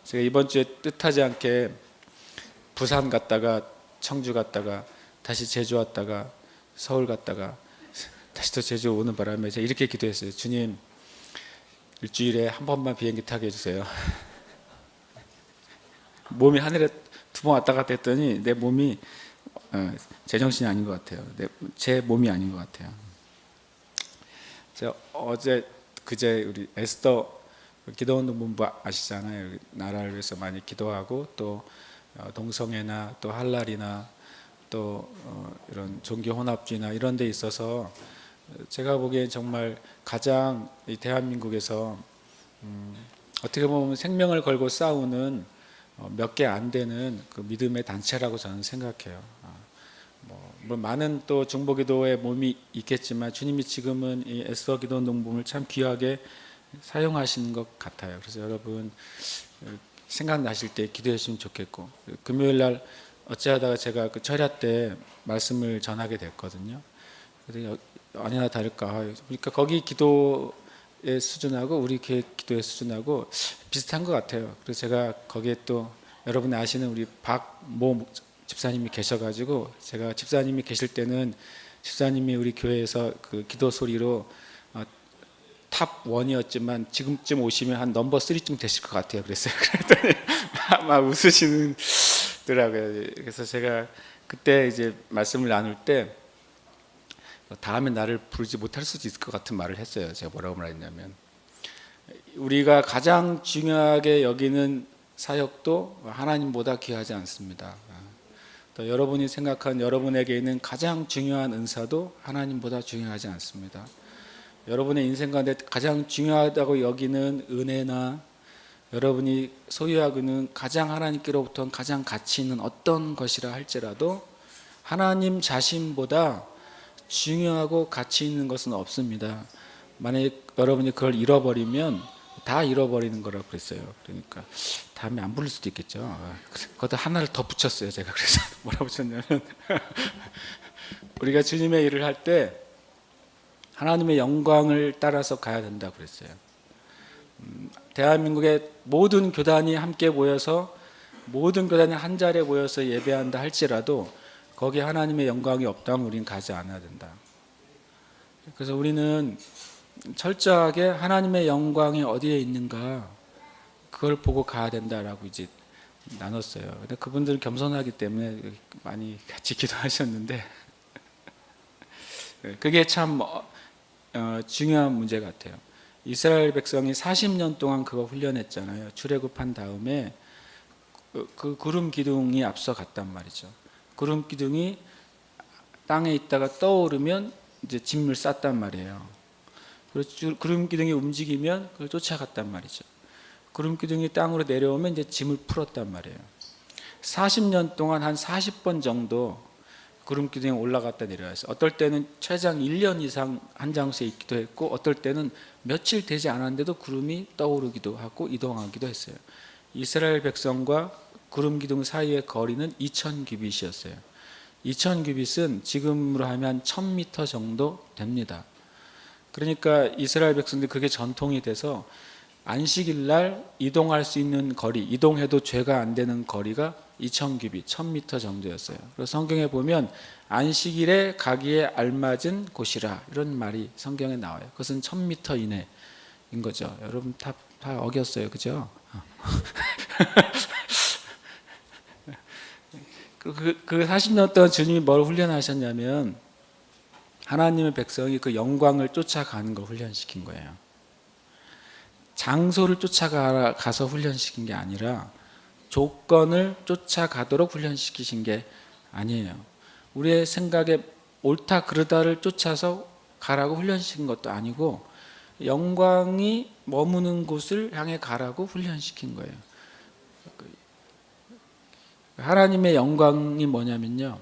제가 이번 주에 뜻하지 않게 부산 갔다가 청주 갔다가 다시 제주 왔다가 서울 갔다가 다시 또 제주 오는 바람에 제가 이렇게 기도했어요. 주님, 일주일에 한 번만 비행기 타게 해주세요. 몸이 하늘에 두 번 왔다 갔다 했더니 내 몸이 제정신이 아닌 것 같아요. 제 몸이 아닌 것 같아요. 제가 어제 그제 우리 에스더 기도운동본부 아시잖아요. 나라를 위해서 많이 기도하고 또 동성애나 또 할랄이나 또 이런 종교 혼합주의나 이런 데 있어서 제가 보기엔 정말 가장 이 대한민국에서 어떻게 보면 생명을 걸고 싸우는 몇 개 안 되는 그 믿음의 단체라고 저는 생각해요. 뭐 많은 또 중보기도의 몸이 있겠지만 주님이 지금은 이 에스더 기도운동본부를 참 귀하게 사용하시는 것 같아요. 그래서 여러분 생각나실 때 기도해 주시면 좋겠고, 금요일 날 어찌하다가 제가 그 철야 때 말씀을 전하게 됐거든요. 그래서 아니나 다를까, 그러니까 거기 기도의 수준하고 우리 교회 기도의 수준하고 비슷한 것 같아요. 그래서 제가 거기에 또 여러분이 아시는 우리 박모 집사님이 계셔가지고, 제가 집사님이 계실 때는 집사님이 우리 교회에서 그 기도 소리로 탑 1이었지만 지금쯤 오시면 한 넘버 3쯤 되실 것 같아요. 그랬어요. 그랬더니 막 웃으시더라고요. 그래서 제가 그때 이제 말씀을 나눌 때 다음에 나를 부르지 못할 수도 있을 것 같은 말을 했어요. 제가 뭐라고 말했냐면, 우리가 가장 중요하게 여기는 사역도 하나님보다 귀하지 않습니다. 또 여러분이 생각한 여러분에게 있는 가장 중요한 은사도 하나님보다 중요하지 않습니다. 여러분의 인생 가운데 가장 중요하다고 여기는 은혜나 여러분이 소유하고 있는 가장 하나님께로부터 가장 가치 있는 어떤 것이라 할지라도 하나님 자신보다 중요하고 가치 있는 것은 없습니다. 만약에 여러분이 그걸 잃어버리면 다 잃어버리는 거라고 그랬어요. 그러니까 다음에 안 부를 수도 있겠죠. 그것도 하나를 더 붙였어요. 제가 그래서 뭐라고 붙였냐면 우리가 주님의 일을 할 때 하나님의 영광을 따라서 가야 된다고 그랬어요. 대한민국의 모든 교단이 함께 모여서 모든 교단이 한 자리에 모여서 예배한다 할지라도 거기에 하나님의 영광이 없다면 우리는 가지 않아야 된다. 그래서 우리는 철저하게 하나님의 영광이 어디에 있는가 그걸 보고 가야 된다라고 이제 나눴어요. 근데 그분들은 겸손하기 때문에 많이 같이 기도하셨는데 그게 참 중요한 문제 같아요. 이스라엘 백성이 40년 동안 그거 훈련했잖아요. 출애굽한 다음에 그 구름 기둥이 앞서 갔단 말이죠. 구름 기둥이 땅에 있다가 떠오르면 이제 짐을 쌌단 말이에요. 그리고 구름 기둥이 움직이면 그걸 쫓아갔단 말이죠. 구름 기둥이 땅으로 내려오면 이제 짐을 풀었단 말이에요. 40년 동안 한 40번 정도 구름 기둥에 올라갔다 내려왔어요. 어떨 때는 최장 1년 이상 한 장소에 있기도 했고, 어떨 때는 며칠 되지 않았는데도 구름이 떠오르기도 하고 이동하기도 했어요. 이스라엘 백성과 구름 기둥 사이의 거리는 2000규빗이었어요. 2000규빗은 지금으로 하면 1000m 정도 됩니다. 그러니까 이스라엘 백성들이 그게 전통이 돼서 안식일 날 이동할 수 있는 거리, 이동해도 죄가 안 되는 거리가 2000규빗, 1000m 정도였어요. 그래서 성경에 보면 안식일에 가기에 알맞은 곳이라 이런 말이 성경에 나와요. 그것은 1000m 이내인 거죠. 여러분 다 어겼어요, 그죠? 그 40년 동안 주님이 뭘 훈련하셨냐면 하나님의 백성이 그 영광을 쫓아가는 걸 훈련시킨 거예요. 장소를 쫓아가서 훈련시킨 게 아니라 조건을 쫓아가도록 훈련시키신 게 아니에요. 우리의 생각에 옳다 그르다를 쫓아서 가라고 훈련시킨 것도 아니고 영광이 머무는 곳을 향해 가라고 훈련시킨 거예요. 하나님의 영광이 뭐냐면요,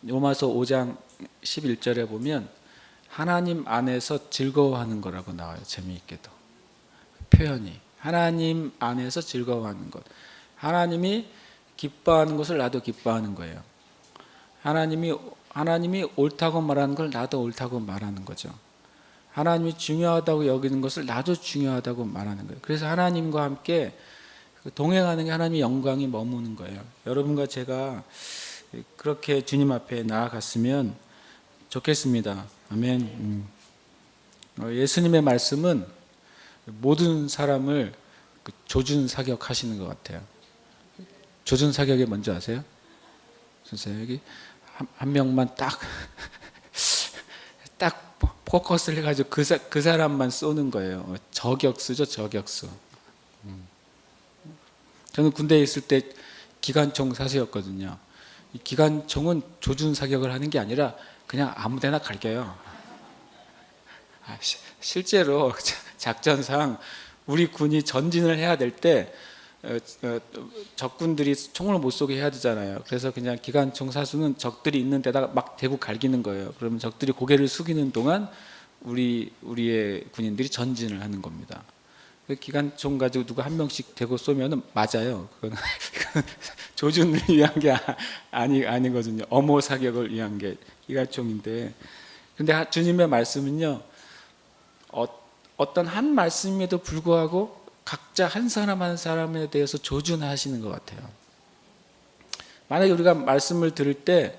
로마서 5장 11절에 보면 하나님 안에서 즐거워하는 거라고 나와요. 재미있게도 표현이 하나님 안에서 즐거워하는 것. 하나님이 기뻐하는 것을 나도 기뻐하는 거예요. 하나님이 옳다고 말하는 걸 나도 옳다고 말하는 거죠. 하나님이 중요하다고 여기는 것을 나도 중요하다고 말하는 거예요. 그래서 하나님과 함께 동행하는 게 하나님의 영광이 머무는 거예요. 여러분과 제가 그렇게 주님 앞에 나아갔으면 좋겠습니다. 아멘. 예수님의 말씀은 모든 사람을 조준 사격하시는 것 같아요. 조준 사격이 뭔지 아세요? 여기 한 명만 딱 포커스를 해가지고 그 사람만 쏘는 거예요. 저격수죠, 저격수. 저는 군대에 있을 때 기관총 사수였거든요. 이 기관총은 조준 사격을 하는 게 아니라 그냥 아무데나 갈겨요. 실제로 작전상 우리 군이 전진을 해야 될 때 적군들이 총을 못 쏘게 해야 되잖아요. 그래서 그냥 기관총 사수는 적들이 있는 데다가 막 대고 갈기는 거예요. 그러면 적들이 고개를 숙이는 동안 우리의 군인들이 전진을 하는 겁니다. 기관총 가지고 누가 한 명씩 대고 쏘면은 맞아요. 그건 조준을 위한 게 아니거든요. 엄호 사격을 위한 게 기관총인데, 근데 주님의 말씀은요, 어떤 한 말씀에도 불구하고 각자 한 사람 한 사람에 대해서 조준하시는 것 같아요. 만약에 우리가 말씀을 들을 때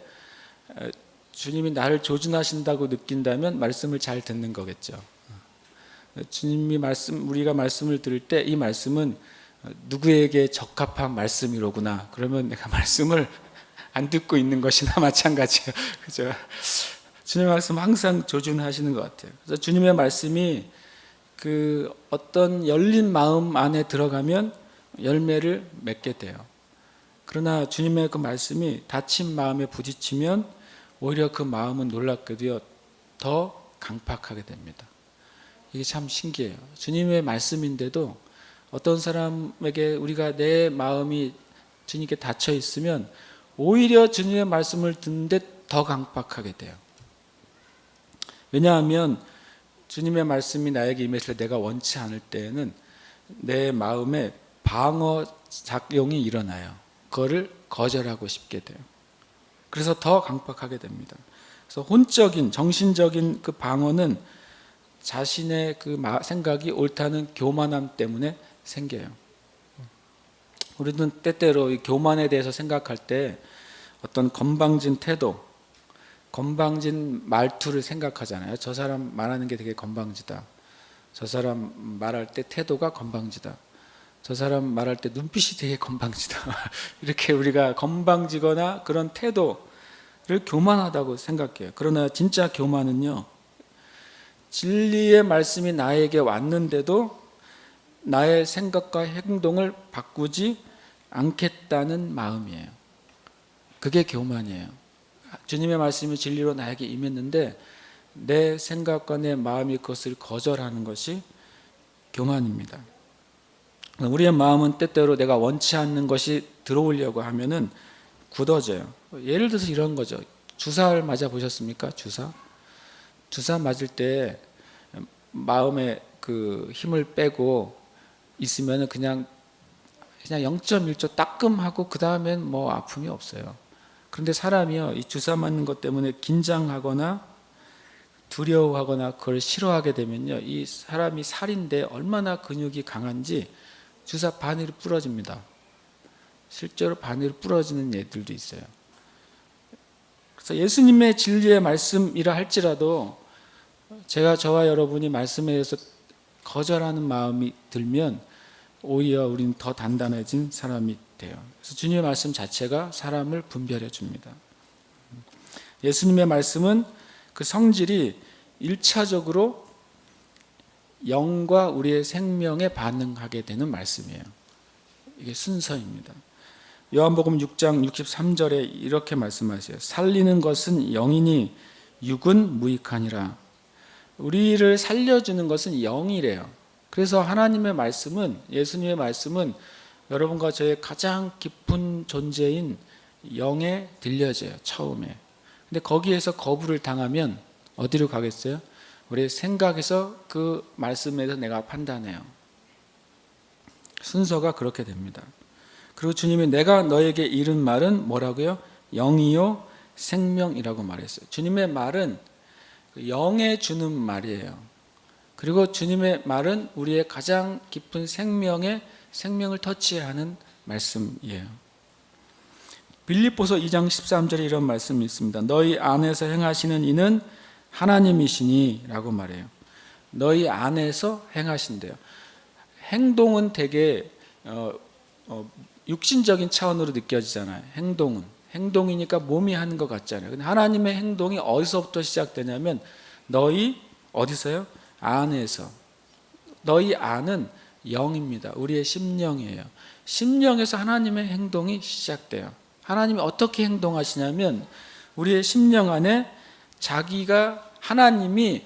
주님이 나를 조준하신다고 느낀다면 말씀을 잘 듣는 거겠죠. 주님이 우리가 말씀을 들을 때 이 말씀은 누구에게 적합한 말씀이로구나. 그러면 내가 말씀을 안 듣고 있는 것이나 마찬가지예요. 그죠? 주님의 말씀 항상 조준하시는 것 같아요. 그래서 주님의 말씀이 그 어떤 열린 마음 안에 들어가면 열매를 맺게 돼요. 그러나 주님의 그 말씀이 닫힌 마음에 부딪히면 오히려 그 마음은 놀랍게도요, 더 강팍하게 됩니다. 이게 참 신기해요. 주님의 말씀인데도 어떤 사람에게 우리가 내 마음이 주님께 닫혀 있으면 오히려 주님의 말씀을 듣는데 더 강팍하게 돼요. 왜냐하면 주님의 말씀이 나에게 임했을 때 내가 원치 않을 때에는 내 마음에 방어 작용이 일어나요. 그거를 거절하고 싶게 돼요. 그래서 더 강팍하게 됩니다. 그래서 혼적인 정신적인 그 방어는 자신의 그 생각이 옳다는 교만함 때문에 생겨요. 우리는 때때로 이 교만에 대해서 생각할 때 어떤 건방진 태도, 건방진 말투를 생각하잖아요. 저 사람 말하는 게 되게 건방지다. 저 사람 말할 때 태도가 건방지다. 저 사람 말할 때 눈빛이 되게 건방지다. 이렇게 우리가 건방지거나 그런 태도를 교만하다고 생각해요. 그러나 진짜 교만은요, 진리의 말씀이 나에게 왔는데도 나의 생각과 행동을 바꾸지 않겠다는 마음이에요. 그게 교만이에요. 주님의 말씀이 진리로 나에게 임했는데 내 생각과 내 마음이 그것을 거절하는 것이 교만입니다. 우리의 마음은 때때로 내가 원치 않는 것이 들어오려고 하면은 굳어져요. 예를 들어서 이런 거죠. 주사를 맞아 보셨습니까? 주사 맞을 때 마음에 그 힘을 빼고 있으면 그냥 0.1초 따끔하고 그 다음엔 뭐 아픔이 없어요. 그런데 사람이요, 이 주사 맞는 것 때문에 긴장하거나 두려워하거나 그걸 싫어하게 되면요, 이 사람이 살인데 얼마나 근육이 강한지 주사 바늘이 부러집니다. 실제로 바늘이 부러지는 애들도 있어요. 그래서 예수님의 진리의 말씀이라 할지라도 저와 여러분이 말씀에 대해서 거절하는 마음이 들면 오히려 우리는 더 단단해진 사람이 돼요. 그래서 주님의 말씀 자체가 사람을 분별해 줍니다. 예수님의 말씀은 그 성질이 1차적으로 영과 우리의 생명에 반응하게 되는 말씀이에요. 이게 순서입니다. 요한복음 6장 63절에 이렇게 말씀하세요. 살리는 것은 영이니 육은 무익하니라. 우리를 살려주는 것은 영이래요. 그래서 하나님의 말씀은, 예수님의 말씀은 여러분과 저의 가장 깊은 존재인 영에 들려져요. 처음에. 근데 거기에서 거부를 당하면 어디로 가겠어요? 우리의 생각에서 그 말씀에서 내가 판단해요. 순서가 그렇게 됩니다. 그리고 주님이 내가 너에게 이른 말은 뭐라고요? 영이요 생명이라고 말했어요. 주님의 말은 영에 주는 말이에요. 그리고 주님의 말은 우리의 가장 깊은 생명을 터치하는 말씀이에요. 빌립보서 2장 13절에 이런 말씀이 있습니다. 너희 안에서 행하시는 이는 하나님이시니 라고 말해요. 너희 안에서 행하신대요. 행동은 되게 육신적인 차원으로 느껴지잖아요. 행동이니까 몸이 하는 것 같잖아요. 근데 하나님의 행동이 어디서부터 시작되냐면 너희 어디서요? 안에서. 너희 안은 영입니다. 우리의 심령이에요. 심령에서 하나님의 행동이 시작돼요. 하나님이 어떻게 행동하시냐면 우리의 심령 안에 자기가 하나님의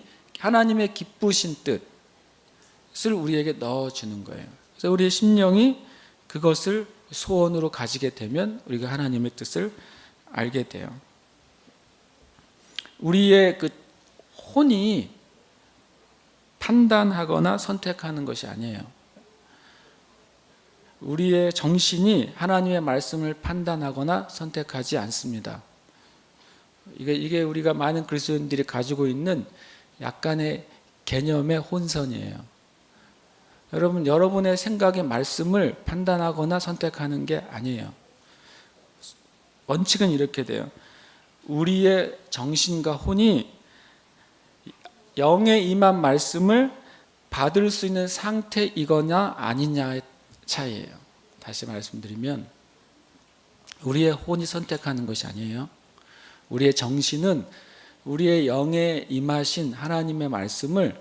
기쁘신 뜻을 우리에게 넣어주는 거예요. 그래서 우리의 심령이 그것을 소원으로 가지게 되면 우리가 하나님의 뜻을 알게 돼요. 우리의 그 혼이 판단하거나 선택하는 것이 아니에요. 우리의 정신이 하나님의 말씀을 판단하거나 선택하지 않습니다. 이게 우리가 많은 그리스도인들이 가지고 있는 약간의 개념의 혼선이에요. 여러분의 생각의 말씀을 판단하거나 선택하는 게 아니에요. 원칙은 이렇게 돼요. 우리의 정신과 혼이 영에 임한 말씀을 받을 수 있는 상태이거나 아니냐의 차이예요. 다시 말씀드리면 우리의 혼이 선택하는 것이 아니에요. 우리의 정신은 우리의 영에 임하신 하나님의 말씀을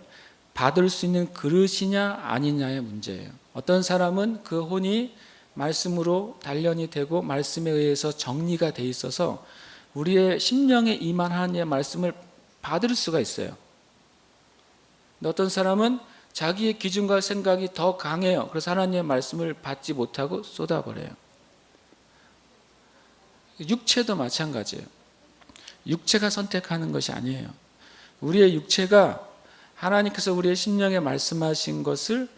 받을 수 있는 그릇이냐 아니냐의 문제예요. 어떤 사람은 그 혼이 말씀으로 단련이 되고 말씀에 의해서 정리가 돼 있어서 우리의 심령에 임한 하나님의 말씀을 받을 수가 있어요. 근데 어떤 사람은 자기의 기준과 생각이 더 강해요. 그래서 하나님의 말씀을 받지 못하고 쏟아버려요. 육체도 마찬가지예요. 육체가 선택하는 것이 아니에요. 우리의 육체가 하나님께서 우리의 심령에 말씀하신 것을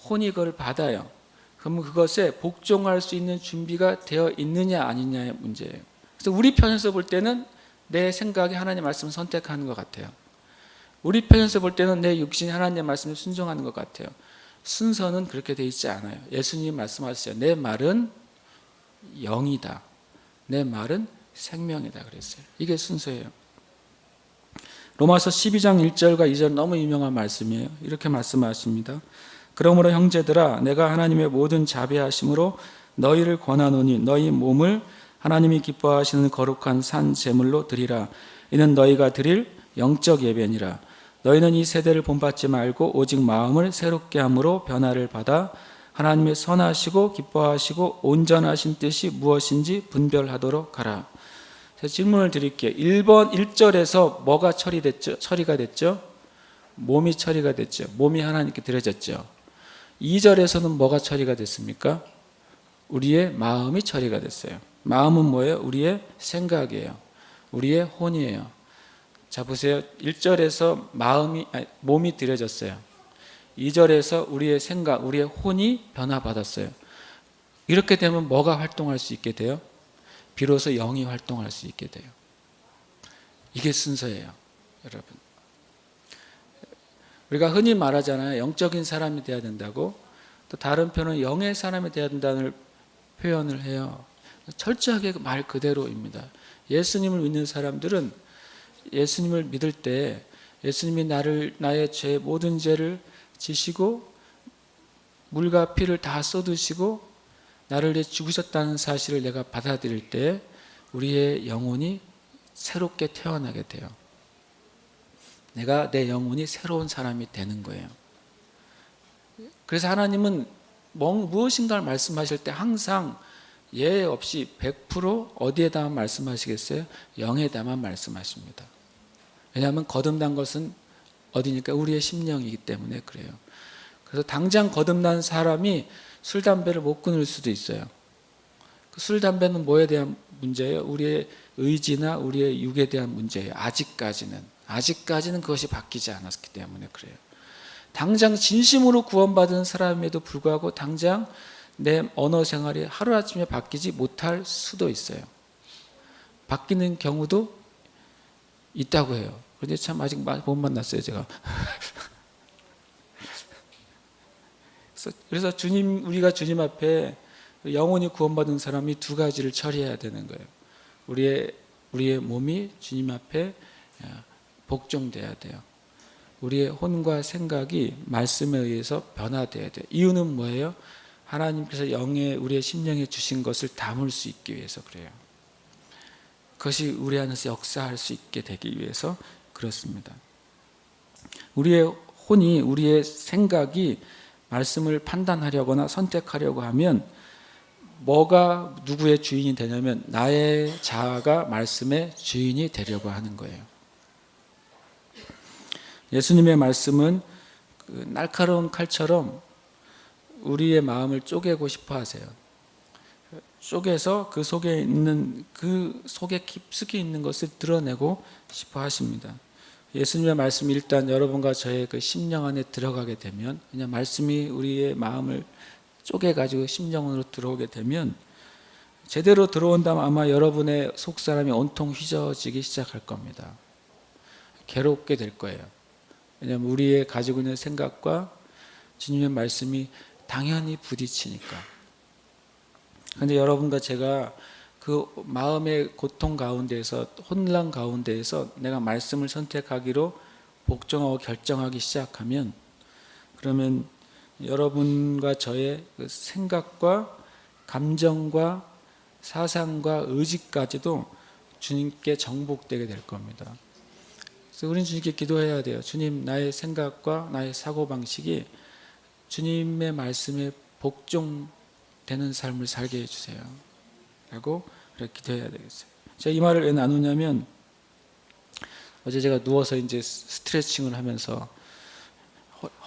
혼이 그걸 받아요. 그러면 그것에 복종할 수 있는 준비가 되어 있느냐 아니냐의 문제예요. 그래서 우리 편에서 볼 때는 내 생각이 하나님의 말씀을 선택하는 것 같아요. 우리 편에서 볼 때는 내 육신이 하나님의 말씀을 순종하는 것 같아요. 순서는 그렇게 되어 있지 않아요. 예수님이 말씀하셨어요. 내 말은 영이다. 내 말은 생명이다 그랬어요. 이게 순서예요. 로마서 12장 1절과 2절 너무 유명한 말씀이에요. 이렇게 말씀하십니다. 그러므로 형제들아 내가 하나님의 모든 자비하심으로 너희를 권하노니 너희 몸을 하나님이 기뻐하시는 거룩한 산 제물로 드리라. 이는 너희가 드릴 영적 예배니라. 너희는 이 세대를 본받지 말고 오직 마음을 새롭게 함으로 변화를 받아 하나님의 선하시고 기뻐하시고 온전하신 뜻이 무엇인지 분별하도록 하라. 제가 질문을 드릴게요. 1절에서 뭐가 처리가 됐죠? 몸이 처리가 됐죠. 몸이 하나님께 드려졌죠. 2절에서는 뭐가 처리가 됐습니까? 우리의 마음이 처리가 됐어요. 마음은 뭐예요? 우리의 생각이에요. 우리의 혼이에요. 자 보세요. 1절에서 몸이 드려졌어요. 2절에서 우리의 생각, 우리의 혼이 변화받았어요. 이렇게 되면 뭐가 활동할 수 있게 돼요? 비로소 영이 활동할 수 있게 돼요. 이게 순서예요, 여러분. 우리가 흔히 말하잖아요. 영적인 사람이 돼야 된다고. 또 다른 편은 영의 사람이 돼야 된다는 표현을 해요. 철저하게 말 그대로입니다. 예수님을 믿는 사람들은 예수님을 믿을 때 예수님이 나의 모든 죄를 지시고 물과 피를 다 쏟으시고 나를 위해 죽으셨다는 사실을 내가 받아들일 때 우리의 영혼이 새롭게 태어나게 돼요. 내 영혼이 새로운 사람이 되는 거예요. 그래서 하나님은 무엇인가를 말씀하실 때 항상 예외 없이 100% 어디에다만 말씀하시겠어요? 영에다만 말씀하십니다. 왜냐하면 거듭난 것은 어디니까? 우리의 심령이기 때문에 그래요. 그래서 당장 거듭난 사람이 술, 담배를 못 끊을 수도 있어요. 그 술, 담배는 뭐에 대한 문제예요? 우리의 의지나 우리의 육에 대한 문제예요. 아직까지는 그것이 바뀌지 않았기 때문에 그래요. 당장 진심으로 구원받은 사람에도 불구하고 당장 내 언어 생활이 하루아침에 바뀌지 못할 수도 있어요. 바뀌는 경우도 있다고 해요. 그런데 참 아직 못 만났어요, 제가. 그래서 우리가 주님 앞에 영원히 구원받은 사람이 두 가지를 처리해야 되는 거예요. 우리의 몸이 주님 앞에 복종돼야 돼요. 우리의 혼과 생각이 말씀에 의해서 변화돼야 돼요. 이유는 뭐예요? 하나님께서 우리의 심령에 주신 것을 담을 수 있기 위해서 그래요. 그것이 우리 안에서 역사할 수 있게 되기 위해서 그렇습니다. 우리의 혼이, 우리의 생각이 말씀을 판단하려거나 선택하려고 하면 뭐가 누구의 주인이 되냐면 나의 자아가 말씀의 주인이 되려고 하는 거예요. 예수님의 말씀은 그 날카로운 칼처럼 우리의 마음을 쪼개고 싶어 하세요. 쪼개서 그 속에 깊숙이 있는 것을 드러내고 싶어 하십니다. 예수님의 말씀이 일단 여러분과 저의 그 심령 안에 들어가게 되면, 그냥 말씀이 우리의 마음을 쪼개가지고 심령으로 들어오게 되면, 제대로 들어온다면 아마 여러분의 속사람이 온통 휘저어지기 시작할 겁니다. 괴롭게 될 거예요. 왜냐하면 우리의 가지고 있는 생각과 주님의 말씀이 당연히 부딪히니까. 그런데 여러분과 제가 그 마음의 고통 가운데에서, 혼란 가운데에서 내가 말씀을 선택하기로 복종하고 결정하기 시작하면, 그러면 여러분과 저의 그 생각과 감정과 사상과 의지까지도 주님께 정복되게 될 겁니다. 그래서 우리는 주님께 기도해야 돼요. 주님, 나의 생각과 나의 사고방식이 주님의 말씀에 복종되는 삶을 살게 해주세요 라고 그렇게 기도해야 되겠어요. 제가 이 말을 왜 나누냐면, 어제 제가 누워서 이제 스트레칭을 하면서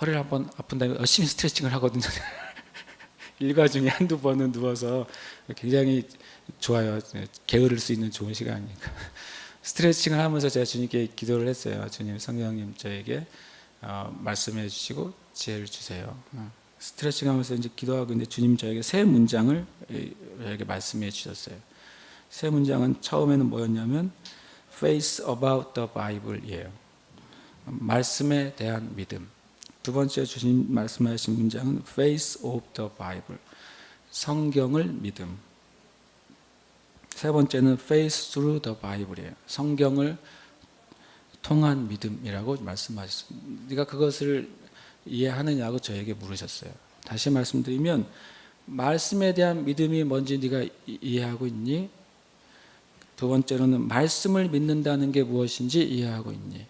허리를 한번 아픈다면 열심히 스트레칭을 하거든요. 일과 중에 한두 번은 누워서 굉장히 좋아요. 게으를 수 있는 좋은 시간이니까. 스트레칭을 하면서 제가 주님께 기도를 했어요. 주님, 성령님 저에게 말씀해 주시고 지혜를 주세요. 스트레칭 하면서 이제 기도하고 있는데 주님 저에게 세 문장을 저에게 말씀해 주셨어요. 세 문장은 처음에는 뭐였냐면 Faith about the Bible이에요. 말씀에 대한 믿음. 두 번째 주님 말씀하신 문장은 Faith of the Bible. 성경을 믿음. 세 번째는 Faith through the Bible이에요. 성경을 통한 믿음이라고 말씀하셨습니다. 네가 그것을 이해하느냐고 저에게 물으셨어요. 다시 말씀드리면, 말씀에 대한 믿음이 뭔지 네가 이해하고 있니? 두 번째로는 말씀을 믿는다는 게 무엇인지 이해하고 있니?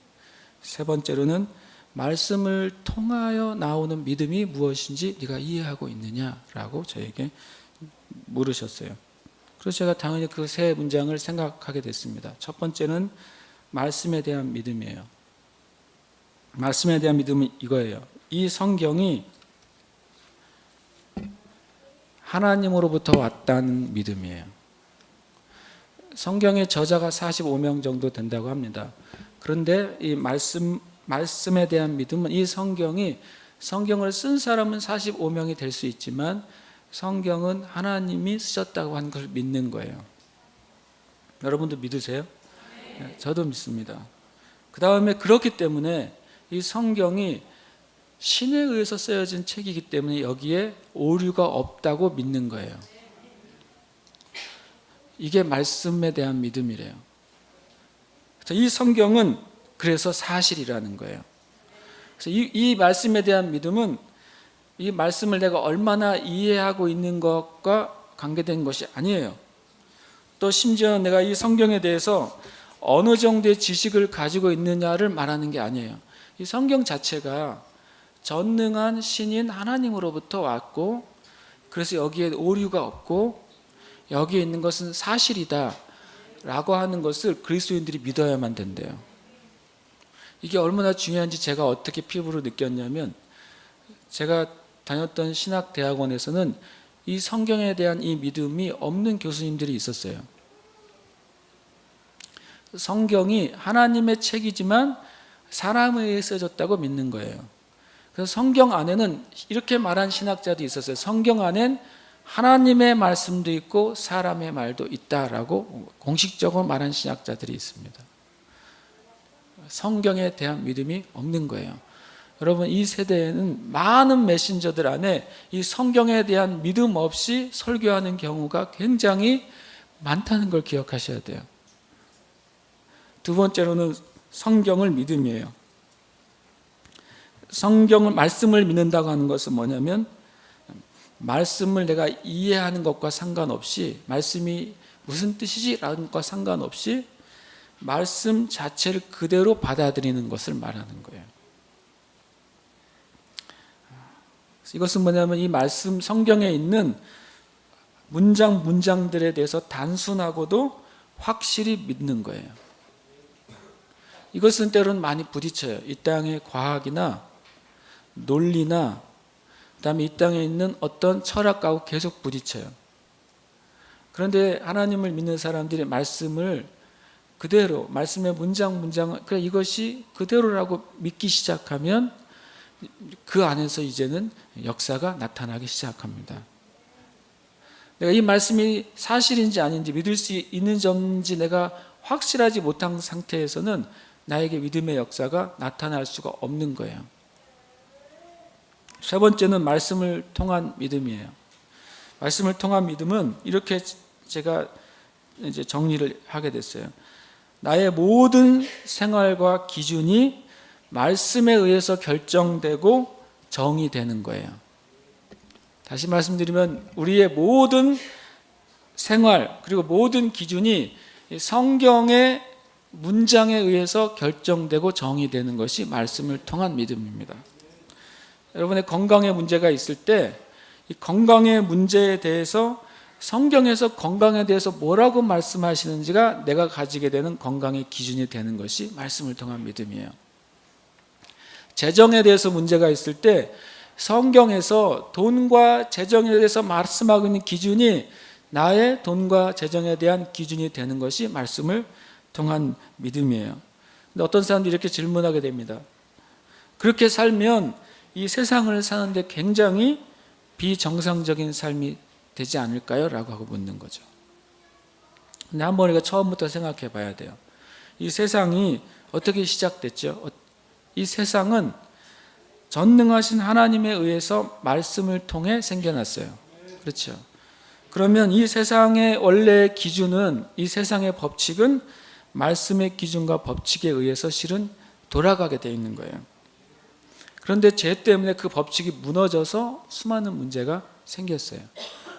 세 번째로는 말씀을 통하여 나오는 믿음이 무엇인지 네가 이해하고 있느냐라고 저에게 물으셨어요. 그래서 제가 당연히 그 세 문장을 생각하게 됐습니다. 첫 번째는 말씀에 대한 믿음이에요. 말씀에 대한 믿음은 이거예요. 이 성경이 하나님으로부터 왔다는 믿음이에요. 성경의 저자가 45명 정도 된다고 합니다. 그런데 이 말씀에 대한 믿음은, 이 성경을 쓴 사람은 45명이 될 수 있지만 성경은 하나님이 쓰셨다고 하는 것을 믿는 거예요. 여러분도 믿으세요? 네, 저도 믿습니다. 그 다음에 그렇기 때문에 이 성경이 신에 의해서 쓰여진 책이기 때문에 여기에 오류가 없다고 믿는 거예요. 이게 말씀에 대한 믿음이래요. 이 성경은 그래서 사실이라는 거예요. 그래서 이 말씀에 대한 믿음은 이 말씀을 내가 얼마나 이해하고 있는 것과 관계된 것이 아니에요. 또 심지어 내가 이 성경에 대해서 어느 정도의 지식을 가지고 있느냐를 말하는 게 아니에요. 이 성경 자체가 전능한 신인 하나님으로부터 왔고, 그래서 여기에 오류가 없고 여기에 있는 것은 사실이다 라고 하는 것을 그리스도인들이 믿어야만 된대요. 이게 얼마나 중요한지 제가 어떻게 피부로 느꼈냐면, 제가 다녔던 신학대학원에서는 이 성경에 대한 이 믿음이 없는 교수님들이 있었어요. 성경이 하나님의 책이지만 사람에 의해 써졌다고 믿는 거예요. 그래서 성경 안에는 이렇게 말한 신학자도 있었어요. 성경 안엔 하나님의 말씀도 있고 사람의 말도 있다라고 공식적으로 말한 신학자들이 있습니다. 성경에 대한 믿음이 없는 거예요. 여러분, 이 세대에는 많은 메신저들 안에 이 성경에 대한 믿음 없이 설교하는 경우가 굉장히 많다는 걸 기억하셔야 돼요. 두 번째로는 성경을 믿음이에요. 성경을, 말씀을 믿는다고 하는 것은 뭐냐면, 말씀을 내가 이해하는 것과 상관없이, 말씀이 무슨 뜻이지라는 것과 상관없이 말씀 자체를 그대로 받아들이는 것을 말하는 거예요. 이것은 뭐냐면, 이 말씀, 성경에 있는 문장들에 대해서 단순하고도 확실히 믿는 거예요. 이것은 때로는 많이 부딪혀요. 이 땅의 과학이나 논리나 그다음에 이 땅에 있는 어떤 철학하고 계속 부딪혀요. 그런데 하나님을 믿는 사람들이 말씀을 그대로, 말씀의 문장 그래 이것이 그대로라고 믿기 시작하면 그 안에서 이제는 역사가 나타나기 시작합니다. 내가 이 말씀이 사실인지 아닌지, 믿을 수 있는 점인지 내가 확실하지 못한 상태에서는 나에게 믿음의 역사가 나타날 수가 없는 거예요. 세 번째는 말씀을 통한 믿음이에요. 말씀을 통한 믿음은 이렇게 제가 이제 정리를 하게 됐어요. 나의 모든 생활과 기준이 말씀에 의해서 결정되고 정의되는 거예요. 다시 말씀드리면, 우리의 모든 생활 그리고 모든 기준이 성경의 문장에 의해서 결정되고 정의되는 것이 말씀을 통한 믿음입니다. 여러분의 건강에 문제가 있을 때 이 건강의 문제에 대해서 성경에서 건강에 대해서 뭐라고 말씀하시는지가 내가 가지게 되는 건강의 기준이 되는 것이 말씀을 통한 믿음이에요. 재정에 대해서 문제가 있을 때 성경에서 돈과 재정에 대해서 말씀하고 있는 기준이 나의 돈과 재정에 대한 기준이 되는 것이 말씀을 통한 믿음이에요. 근데 어떤 사람들이 이렇게 질문하게 됩니다. 그렇게 살면 이 세상을 사는데 굉장히 비정상적인 삶이 되지 않을까요? 라고 하고 묻는 거죠. 근데 한번 우리가 처음부터 생각해 봐야 돼요. 이 세상이 어떻게 시작됐죠? 이 세상은 전능하신 하나님에 의해서 말씀을 통해 생겨났어요. 그렇죠? 그러면 이 세상의 원래의 기준은, 이 세상의 법칙은 말씀의 기준과 법칙에 의해서 실은 돌아가게 되어 있는 거예요. 그런데 죄 때문에 그 법칙이 무너져서 수많은 문제가 생겼어요.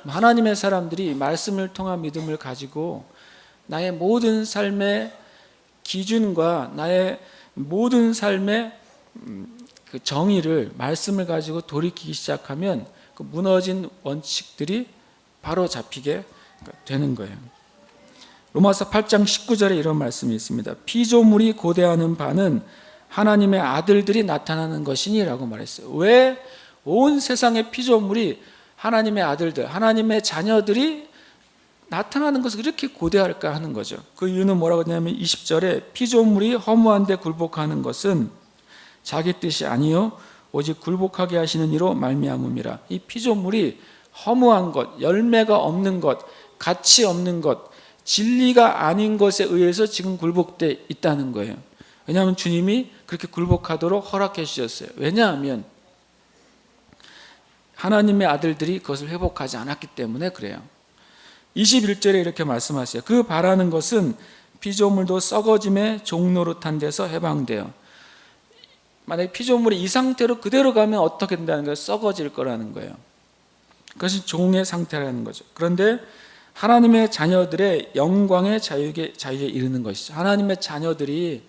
하나님의 사람들이 말씀을 통한 믿음을 가지고 나의 모든 삶의 기준과 나의 모든 삶의 그 정의를, 말씀을 가지고 돌이키기 시작하면 그 무너진 원칙들이 바로 잡히게 되는 거예요. 로마서 8장 19절에 이런 말씀이 있습니다. 피조물이 고대하는 바는 하나님의 아들들이 나타나는 것이니라고 말했어요. 왜 온 세상의 피조물이 하나님의 아들들, 하나님의 자녀들이 나타나는 것을 이렇게 고대할까 하는 거죠. 그 이유는 뭐라고 하냐면 20절에 피조물이 허무한데 굴복하는 것은 자기 뜻이 아니요 오직 굴복하게 하시는 이로 말미암음이라. 이 피조물이 허무한 것, 열매가 없는 것, 가치 없는 것, 진리가 아닌 것에 의해서 지금 굴복되어 있다는 거예요. 왜냐하면 주님이 그렇게 굴복하도록 허락해 주셨어요. 왜냐하면 하나님의 아들들이 그것을 회복하지 않았기 때문에 그래요. 21절에 이렇게 말씀하세요. 그 바라는 것은 피조물도 썩어짐의 종노릇한 데서 해방돼요. 만약에 피조물이 이 상태로 그대로 가면 어떻게 된다는 거예요? 썩어질 거라는 거예요. 그것이 종의 상태라는 거죠. 그런데 하나님의 자녀들의 영광의 자유에 이르는 것이죠. 하나님의 자녀들이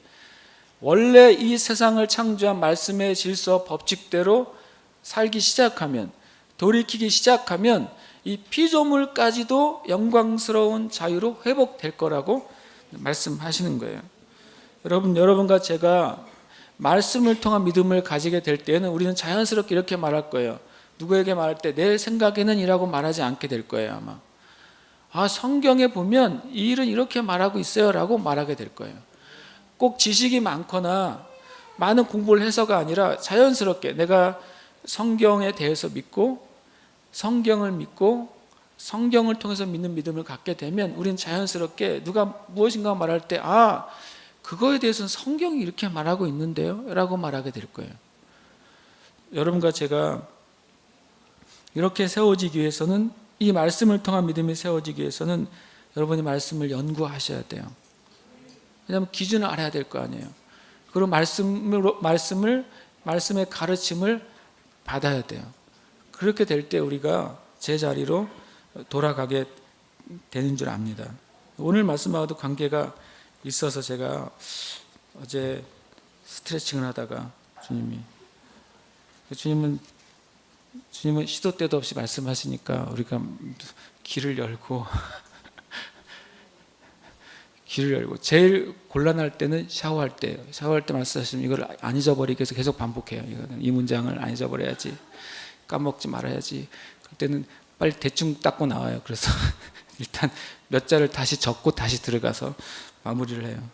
원래 이 세상을 창조한 말씀의 질서 법칙대로 살기 시작하면, 돌이키기 시작하면 이 피조물까지도 영광스러운 자유로 회복될 거라고 말씀하시는 거예요. 여러분과 제가 말씀을 통한 믿음을 가지게 될 때는 우리는 자연스럽게 이렇게 말할 거예요. 누구에게 말할 때 내 생각에는 이라고 말하지 않게 될 거예요. 아마 성경에 보면 이 일은 이렇게 말하고 있어요 라고 말하게 될 거예요. 꼭 지식이 많거나 많은 공부를 해서가 아니라 자연스럽게 내가 성경에 대해서 믿고 성경을 믿고 성경을 통해서 믿는 믿음을 갖게 되면 우리는 자연스럽게 누가 무엇인가 말할 때 그거에 대해서는 성경이 이렇게 말하고 있는데요 라고 말하게 될 거예요. 여러분과 제가 이렇게 세워지기 위해서는, 이 말씀을 통한 믿음이 세워지기 위해서는 여러분이 말씀을 연구하셔야 돼요. 왜냐하면 기준을 알아야 될 거 아니에요. 그리고 말씀의 가르침을 받아야 돼요. 그렇게 될 때 우리가 제자리로 돌아가게 되는 줄 압니다. 오늘 말씀하고도 관계가 있어서 제가 어제 스트레칭을 하다가 주님은 시도 때도 없이 말씀하시니까 우리가 귀를 열고 제일 곤란할 때는 샤워할 때예요. 샤워할 때 말씀하시면 이걸 안 잊어버리기 위해서 계속 반복해요. 이 문장을 안 잊어버려야지, 까먹지 말아야지. 그때는 빨리 대충 닦고 나와요. 그래서 일단 몇 자를 다시 적고 다시 들어가서 마무리를 해요.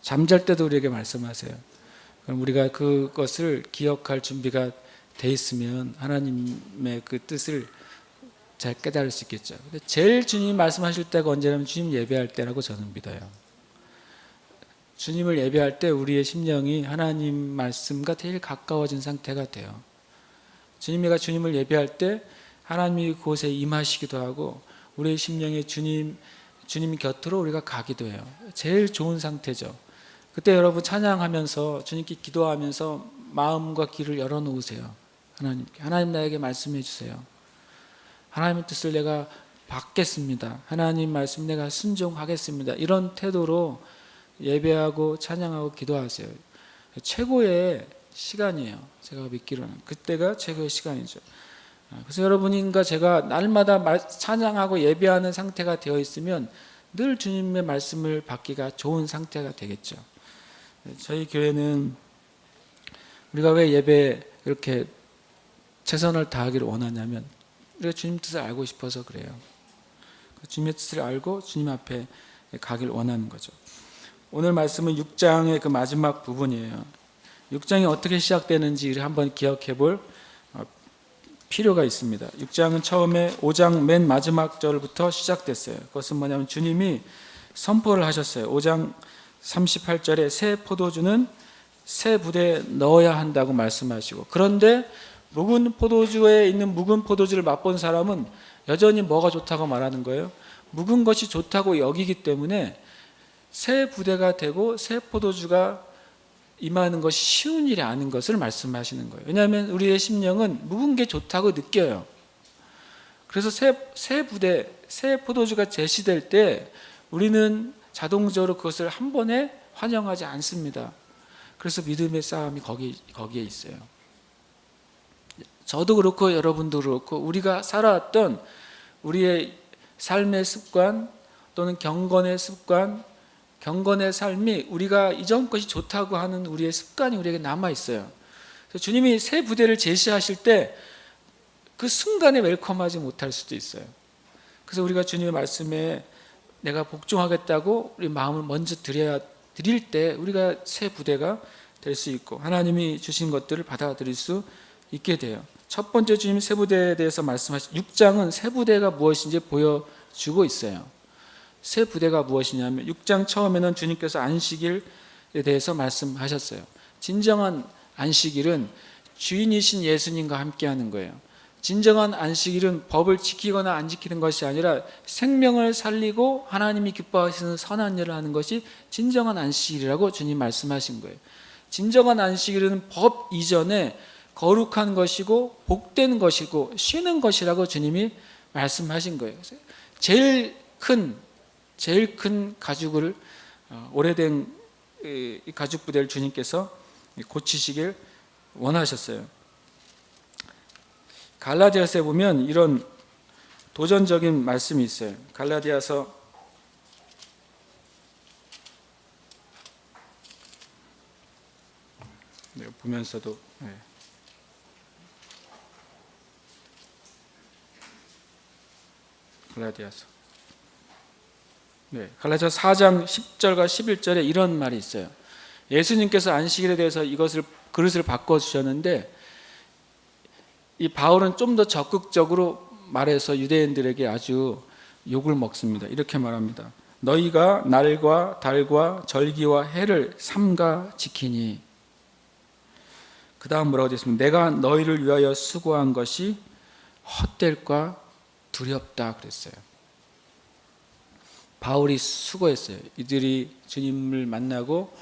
잠잘 때도 우리에게 말씀하세요. 그럼 우리가 그것을 기억할 준비가 돼 있으면 하나님의 그 뜻을 잘 깨달을 수 있겠죠. 근데 제일 주님이 말씀하실 때가 언제냐면 주님 예배할 때라고 저는 믿어요. 주님을 예배할 때 우리의 심령이 하나님 말씀과 제일 가까워진 상태가 돼요. 주님을 예배할 때 하나님이 그곳에 임하시기도 하고 우리의 심령에 주님 곁으로 우리가 가기도 해요. 제일 좋은 상태죠. 그때 여러분 찬양하면서 주님께 기도하면서 마음과 귀를 열어놓으세요. 하나님 나에게 말씀해 주세요. 하나님의 뜻을 내가 받겠습니다. 하나님 말씀 내가 순종하겠습니다. 이런 태도로 예배하고 찬양하고 기도하세요. 최고의 시간이에요. 제가 믿기로는 그때가 최고의 시간이죠. 그래서 여러분과 제가 날마다 찬양하고 예배하는 상태가 되어 있으면 늘 주님의 말씀을 받기가 좋은 상태가 되겠죠. 저희 교회는 우리가 왜 예배에 이렇게 최선을 다하기를 원하냐면 우리가 주님 뜻을 알고 싶어서 그래요. 주님의 뜻을 알고 주님 앞에 가길 원하는 거죠. 오늘 말씀은 6장의 그 마지막 부분이에요. 6장이 어떻게 시작되는지 한번 기억해 볼 필요가 있습니다. 6장은 처음에 5장 맨 마지막 절부터 시작됐어요. 그것은 뭐냐면 주님이 선포를 하셨어요. 5장 38절에 새 포도주는 새 부대에 넣어야 한다고 말씀하시고, 그런데 묵은 포도주에 있는 묵은 포도주를 맛본 사람은 여전히 뭐가 좋다고 말하는 거예요? 묵은 것이 좋다고 여기기 때문에 새 부대가 되고 새 포도주가 임하는 것이 쉬운 일이 아닌 것을 말씀하시는 거예요. 왜냐하면 우리의 심령은 묵은 게 좋다고 느껴요. 그래서 새 포도주가 제시될 때 우리는 자동적으로 그것을 한 번에 환영하지 않습니다. 그래서 믿음의 싸움이 거기에 있어요. 저도 그렇고 여러분도 그렇고 우리가 살아왔던 우리의 삶의 습관 또는 경건의 습관, 경건의 삶이 우리가 이전 것이 좋다고 하는 우리의 습관이 우리에게 남아있어요. 그래서 주님이 새 부대를 제시하실 때 그 순간에 웰컴하지 못할 수도 있어요. 그래서 우리가 주님의 말씀에 내가 복종하겠다고 우리 마음을 먼저 드릴 때 우리가 새 부대가 될 수 있고 하나님이 주신 것들을 받아들일 수 있게 돼요. 첫 번째 주님 새 부대에 대해서 말씀하신 6장은 새 부대가 무엇인지 보여주고 있어요. 새 부대가 무엇이냐면 6장 처음에는 주님께서 안식일에 대해서 말씀하셨어요. 진정한 안식일은 주인이신 예수님과 함께하는 거예요. 진정한 안식일은 법을 지키거나 안 지키는 것이 아니라 생명을 살리고 하나님이 기뻐하시는 선한 일을 하는 것이 진정한 안식일이라고 주님 말씀하신 거예요. 진정한 안식일은 법 이전에 거룩한 것이고 복된 것이고 쉬는 것이라고 주님이 말씀하신 거예요. 제일 큰 가죽을 오래된 가죽 부대를 주님께서 고치시길 원하셨어요. 갈라디아서에 보면 이런 도전적인 말씀이 있어요. 갈라디아서 보면서도 갈라디아서 4장 10절과 11절에 이런 말이 있어요. 예수님께서 안식일에 대해서 그릇을 바꿔주셨는데 이 바울은 좀 더 적극적으로 말해서 유대인들에게 아주 욕을 먹습니다. 이렇게 말합니다. 너희가 날과 달과 절기와 해를 삼가 지키니. 그 다음 뭐라고 되어 있습니까? 내가 너희를 위하여 수고한 것이 헛될까 두렵다 그랬어요. 바울이 수고했어요. 이들이 주님을 만나고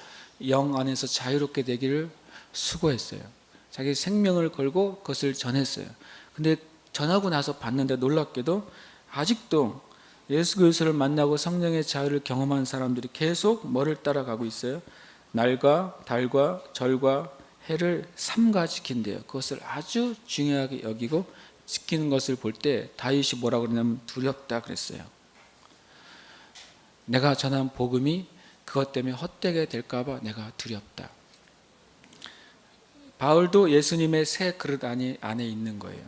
영 안에서 자유롭게 되기를 수고했어요. 자기 생명을 걸고 그것을 전했어요. 근데 전하고 나서 봤는데 놀랍게도 아직도 예수 그리스도를 만나고 성령의 자유를 경험한 사람들이 계속 뭐를 따라가고 있어요? 날과 달과 절과 해를 삼가 지킨대요. 그것을 아주 중요하게 여기고 지키는 것을 볼 때 다윗이 뭐라고 그러냐면 두렵다 그랬어요. 내가 전한 복음이 그것 때문에 헛되게 될까 봐 내가 두렵다. 바울도 예수님의 새 그릇 안에 있는 거예요.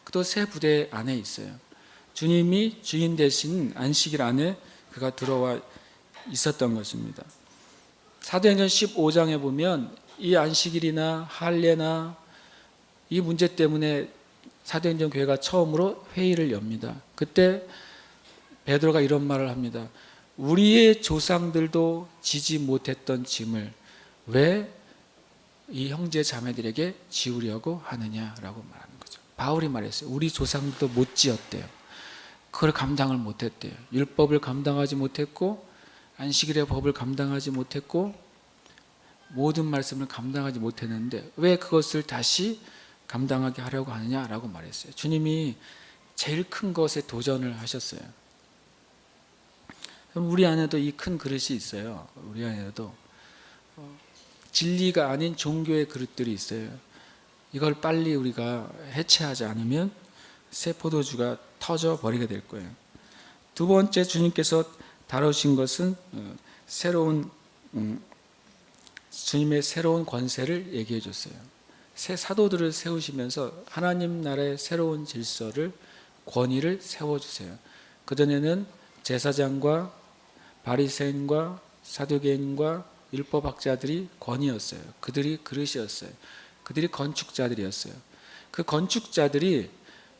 그도 새 부대 안에 있어요. 주님이 주인 되신 안식일 안에 그가 들어와 있었던 것입니다. 사도행전 15장에 보면 이 안식일이나 할례나 이 문제 때문에 사도행전 교회가 처음으로 회의를 엽니다. 그때 베드로가 이런 말을 합니다. 우리의 조상들도 지지 못했던 짐을 왜 이 형제 자매들에게 지우려고 하느냐라고 말하는 거죠. 바울이 말했어요. 우리 조상들도 못 지었대요. 그걸 감당을 못했대요. 율법을 감당하지 못했고 안식일의 법을 감당하지 못했고 모든 말씀을 감당하지 못했는데 왜 그것을 다시 감당하게 하려고 하느냐라고 말했어요. 주님이 제일 큰 것에 도전을 하셨어요. 우리 안에도 이 큰 그릇이 있어요. 우리 안에도 진리가 아닌 종교의 그릇들이 있어요. 이걸 빨리 우리가 해체하지 않으면 새 포도주가 터져 버리게 될 거예요. 두 번째 주님께서 다루신 것은 주님의 새로운 권세를 얘기해 줬어요. 새 사도들을 세우시면서 하나님 나라의 새로운 질서를 권위를 세워주세요. 그전에는 제사장과 바리새인과 사두개인과 율법학자들이 권위였어요. 그들이 그릇이었어요. 그들이 건축자들이었어요. 그 건축자들이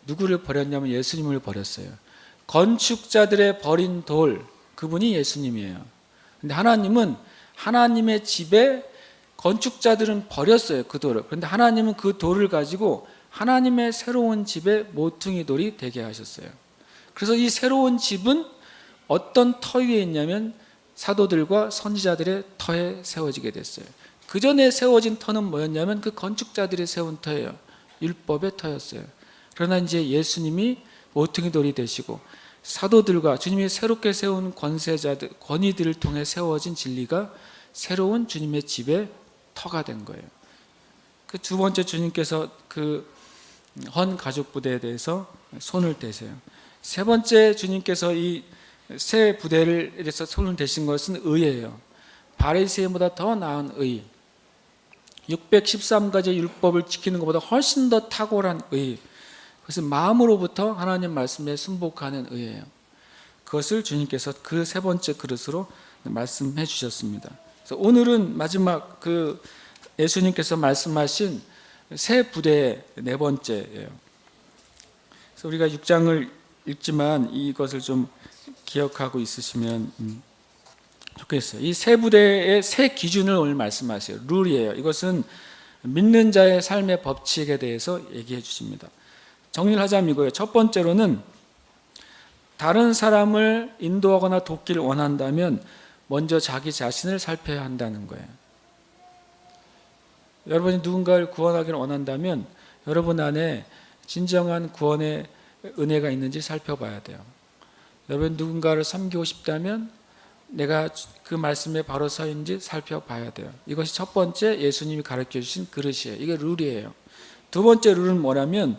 누구를 버렸냐면 예수님을 버렸어요. 건축자들의 버린 돌, 그분이 예수님이에요. 근데 하나님은 하나님의 집에 건축자들은 버렸어요. 그 돌을. 그런데 하나님은 그 돌을 가지고 하나님의 새로운 집의 모퉁이 돌이 되게 하셨어요. 그래서 이 새로운 집은 어떤 터 위에 있냐면 사도들과 선지자들의 터에 세워지게 됐어요. 그 전에 세워진 터는 뭐였냐면 그 건축자들이 세운 터예요. 율법의 터였어요. 그러나 이제 예수님이 모퉁이 돌이 되시고 사도들과 주님이 새롭게 세운 권세자들, 권위들을 통해 세워진 진리가 새로운 주님의 집의 터가 된 거예요. 그 두 번째 주님께서 그 헌 가족 부대에 대해서 손을 대세요. 세 번째 주님께서 이 새 부대를 대해서 손을 대신 것은 의예요. 바리새인보다 더 나은 의. 613가지 율법을 지키는 것보다 훨씬 더 탁월한 의. 그것은 마음으로부터 하나님 말씀에 순복하는 의예요. 그것을 주님께서 그 세 번째 그릇으로 말씀해 주셨습니다. 그래서 오늘은 마지막 그 예수님께서 말씀하신 새 부대의 네 번째예요. 그래서 우리가 6장을 읽지만 이것을 좀 기억하고 있으시면 좋겠어요. 이 새 부대의 새 기준을 오늘 말씀하세요. 룰이에요. 이것은 믿는 자의 삶의 법칙에 대해서 얘기해 주십니다. 정리를 하자면 이거예요. 첫 번째로는 다른 사람을 인도하거나 돕기를 원한다면 먼저 자기 자신을 살펴야 한다는 거예요. 여러분이 누군가를 구원하기를 원한다면 여러분 안에 진정한 구원의 은혜가 있는지 살펴봐야 돼요. 여러분 누군가를 섬기고 싶다면 내가 그 말씀에 바로 서 있는지 살펴봐야 돼요. 이것이 첫 번째 예수님이 가르쳐 주신 그릇이에요. 이게 룰이에요. 두 번째 룰은 뭐냐면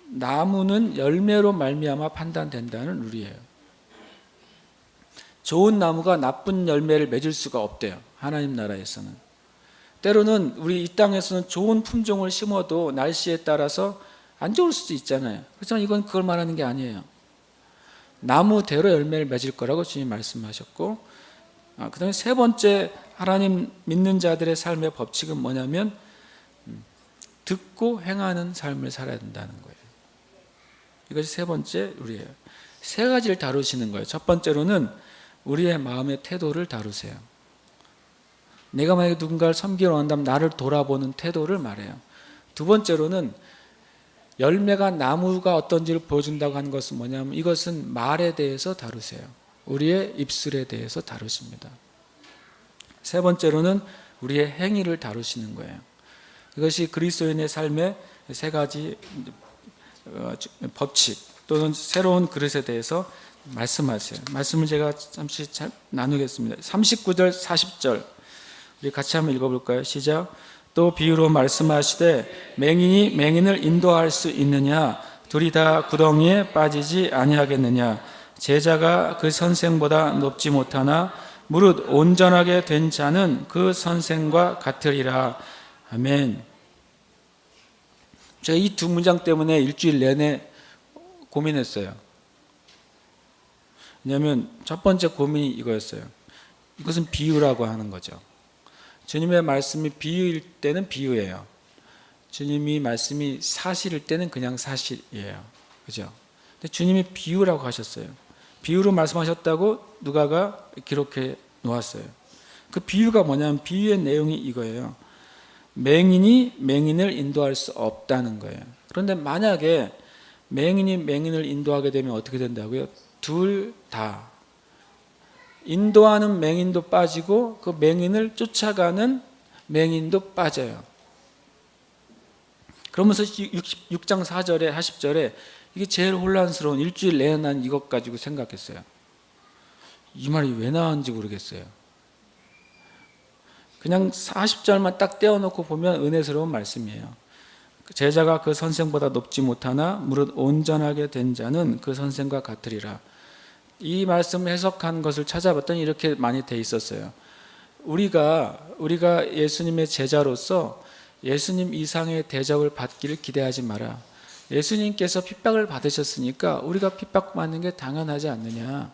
나무는 열매로 말미암아 판단된다는 룰이에요. 좋은 나무가 나쁜 열매를 맺을 수가 없대요. 하나님 나라에서는. 때로는 우리 이 땅에서는 좋은 품종을 심어도 날씨에 따라서 안 좋을 수도 있잖아요. 그렇지만 이건 그걸 말하는 게 아니에요. 나무대로 열매를 맺을 거라고 주님 말씀하셨고, 그 다음에 세 번째 하나님 믿는 자들의 삶의 법칙은 뭐냐면 듣고 행하는 삶을 살아야 된다는 거예요. 이것이 세 번째 룰이에요. 세 가지를 다루시는 거예요. 첫 번째로는 우리의 마음의 태도를 다루세요. 내가 만약에 누군가를 섬기러 원한다면 나를 돌아보는 태도를 말해요. 두 번째로는 열매가 나무가 어떤지를 보여준다고 하는 것은 뭐냐면 이것은 말에 대해서 다루세요. 우리의 입술에 대해서 다루십니다. 세 번째로는 우리의 행위를 다루시는 거예요. 이것이 그리스도인의 삶의 세 가지 법칙 또는 새로운 그릇에 대해서 말씀하세요. 말씀을 제가 잠시 나누겠습니다. 39절 40절 우리 같이 한번 읽어볼까요? 시작. 또 비유로 말씀하시되 맹인이 맹인을 인도할 수 있느냐? 둘이 다 구덩이에 빠지지 아니하겠느냐? 제자가 그 선생보다 높지 못하나 무릇 온전하게 된 자는 그 선생과 같으리라. 아멘. 제가 이 두 문장 때문에 일주일 내내 고민했어요. 왜냐하면 첫 번째 고민이 이거였어요. 이것은 비유라고 하는 거죠. 주님의 말씀이 비유일 때는 비유예요. 주님이 말씀이 사실일 때는 그냥 사실이에요. 그죠? 근데 주님이 비유라고 하셨어요. 비유로 말씀하셨다고 누가가 기록해 놓았어요. 그 비유가 뭐냐면 비유의 내용이 이거예요. 맹인이 맹인을 인도할 수 없다는 거예요. 그런데 만약에 맹인이 맹인을 인도하게 되면 어떻게 된다고요? 둘 다. 인도하는 맹인도 빠지고 그 맹인을 쫓아가는 맹인도 빠져요. 그러면서 6장 4절에 40절에 이게 제일 혼란스러운 일주일 내내 난 이것 가지고 생각했어요. 이 말이 왜 나왔는지 모르겠어요. 그냥 40절만 딱 떼어놓고 보면 은혜스러운 말씀이에요. 제자가 그 선생보다 높지 못하나 무릇 온전하게 된 자는 그 선생과 같으리라. 이 말씀을 해석한 것을 찾아봤더니 이렇게 많이 돼 있었어요. 우리가 예수님의 제자로서 예수님 이상의 대접을 받기를 기대하지 마라. 예수님께서 핍박을 받으셨으니까 우리가 핍박받는 게 당연하지 않느냐.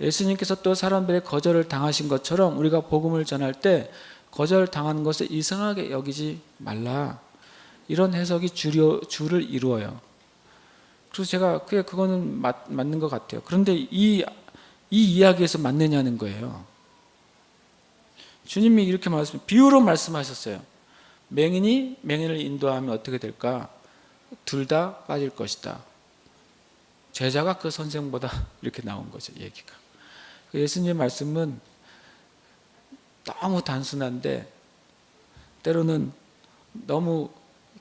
예수님께서 또 사람들의 거절을 당하신 것처럼 우리가 복음을 전할 때 거절당하는 것을 이상하게 여기지 말라. 이런 해석이 주를 이루어요. 그래서 제가 그거는 맞는 것 같아요. 그런데 이 이야기에서 맞느냐는 거예요. 주님이 이렇게 비유로 말씀하셨어요. 맹인이 맹인을 인도하면 어떻게 될까? 둘 다 빠질 것이다. 제자가 그 선생보다 이렇게 나온 거죠, 얘기가. 예수님의 말씀은 너무 단순한데 때로는 너무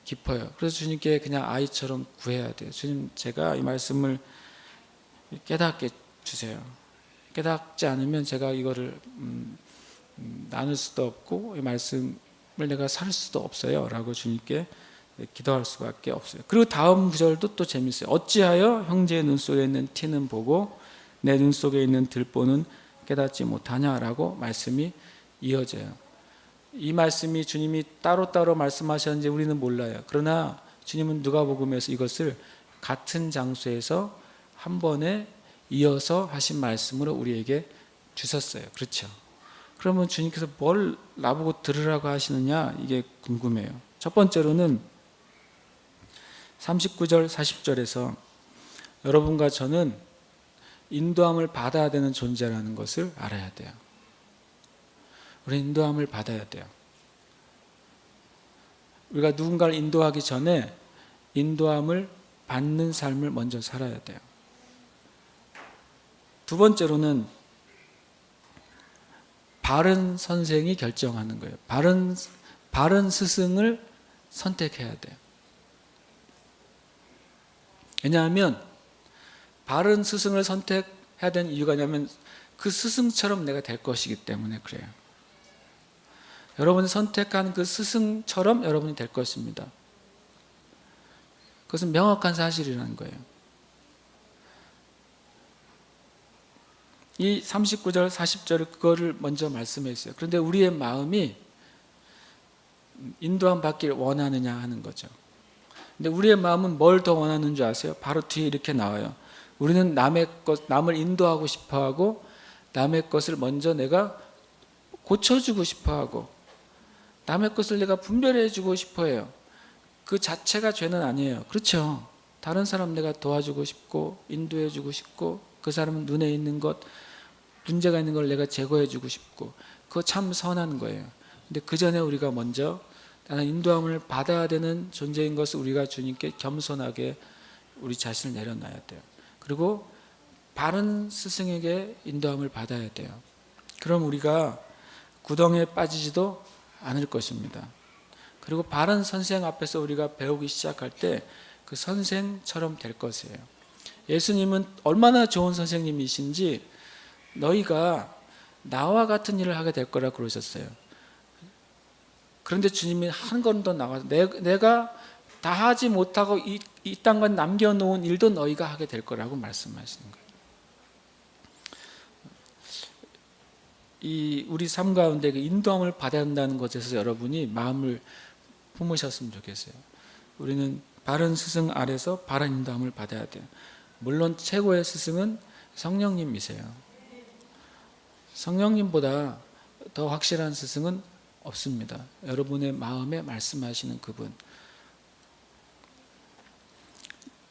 깊어요. 그래서 주님께 그냥 아이처럼 구해야 돼요. 주님, 제가 이 말씀을 깨닫게 주세요. 깨닫지 않으면 제가 이거를 나눌 수도 없고 이 말씀을 내가 살 수도 없어요 라고 주님께 기도할 수밖에 없어요. 그리고 다음 구절도 또 재밌어요. 어찌하여 형제의 눈 속에 있는 티는 보고 내 눈 속에 있는 들보는 깨닫지 못하냐라고 말씀이 이어져요. 이 말씀이 주님이 따로따로 말씀하셨는지 우리는 몰라요. 그러나 주님은 누가복음에서 이것을 같은 장소에서 한 번에 이어서 하신 말씀으로 우리에게 주셨어요. 그렇죠? 그러면 주님께서 뭘 나보고 들으라고 하시느냐, 이게 궁금해요. 첫 번째로는 39절 40절에서 여러분과 저는 인도함을 받아야 되는 존재라는 것을 알아야 돼요. 우리 인도함을 받아야 돼요. 우리가 누군가를 인도하기 전에 인도함을 받는 삶을 먼저 살아야 돼요. 두 번째로는 바른 선생이 결정하는 거예요. 바른 스승을 선택해야 돼요. 왜냐하면 바른 스승을 선택해야 되는 이유가 뭐냐면 그 스승처럼 내가 될 것이기 때문에 그래요. 여러분이 선택한 그 스승처럼 여러분이 될 것입니다. 그것은 명확한 사실이라는 거예요. 이 39절, 40절을 그거를 먼저 말씀했어요. 그런데 우리의 마음이 인도함 받기를 원하느냐 하는 거죠. 근데 우리의 마음은 뭘 더 원하는 줄 아세요? 바로 뒤에 이렇게 나와요. 우리는 남을 인도하고 싶어 하고 남의 것을 먼저 내가 고쳐주고 싶어 하고 남의 것을 내가 분별해 주고 싶어 해요. 그 자체가 죄는 아니에요. 그렇죠? 다른 사람 내가 도와주고 싶고 인도해 주고 싶고 그 사람 눈에 있는 것, 문제가 있는 걸 내가 제거해 주고 싶고 그거 참 선한 거예요. 근데 그 전에 우리가 먼저 나는 인도함을 받아야 되는 존재인 것을 우리가 주님께 겸손하게 우리 자신을 내려놔야 돼요. 그리고 바른 스승에게 인도함을 받아야 돼요. 그럼 우리가 구덩이에 빠지지도 않을 것입니다. 그리고 바른 선생 앞에서 우리가 배우기 시작할 때 그 선생처럼 될 것이에요. 예수님은 얼마나 좋은 선생님이신지 너희가 나와 같은 일을 하게 될 거라고 그러셨어요. 그런데 주님이 한 걸음도 나가서 내가 다 하지 못하고 이 땅과 남겨놓은 일도 너희가 하게 될 거라고 말씀하시는 거예요. 우리 삶 가운데 인도함을 받아야 한다는 것에서 여러분이 마음을 품으셨으면 좋겠어요. 우리는 바른 스승 아래서 바른 인도함을 받아야 돼요. 물론 최고의 스승은 성령님이세요. 성령님보다 더 확실한 스승은 없습니다. 여러분의 마음에 말씀하시는 그분.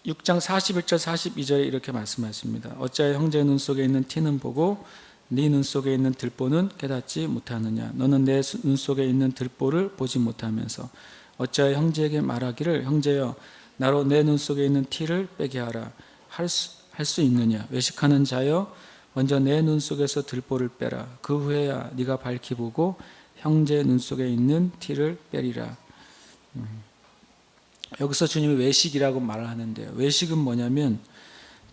6장 41절 42절에 이렇게 말씀하십니다. 어찌하여 형제의 눈 속에 있는 티는 보고 네 눈 속에 있는 들보는 깨닫지 못하느냐. 너는 내 눈 속에 있는 들보를 보지 못하면서 어찌하여 형제에게 말하기를 형제여 나로 내 눈 속에 있는 티를 빼게 하라. 할 수 있느냐. 외식하는 자여 먼저 내 눈 속에서 들보를 빼라. 그 후에야 네가 밝히 보고 형제 눈 속에 있는 티를 빼리라. 여기서 주님이 외식이라고 말을 하는데요. 외식은 뭐냐면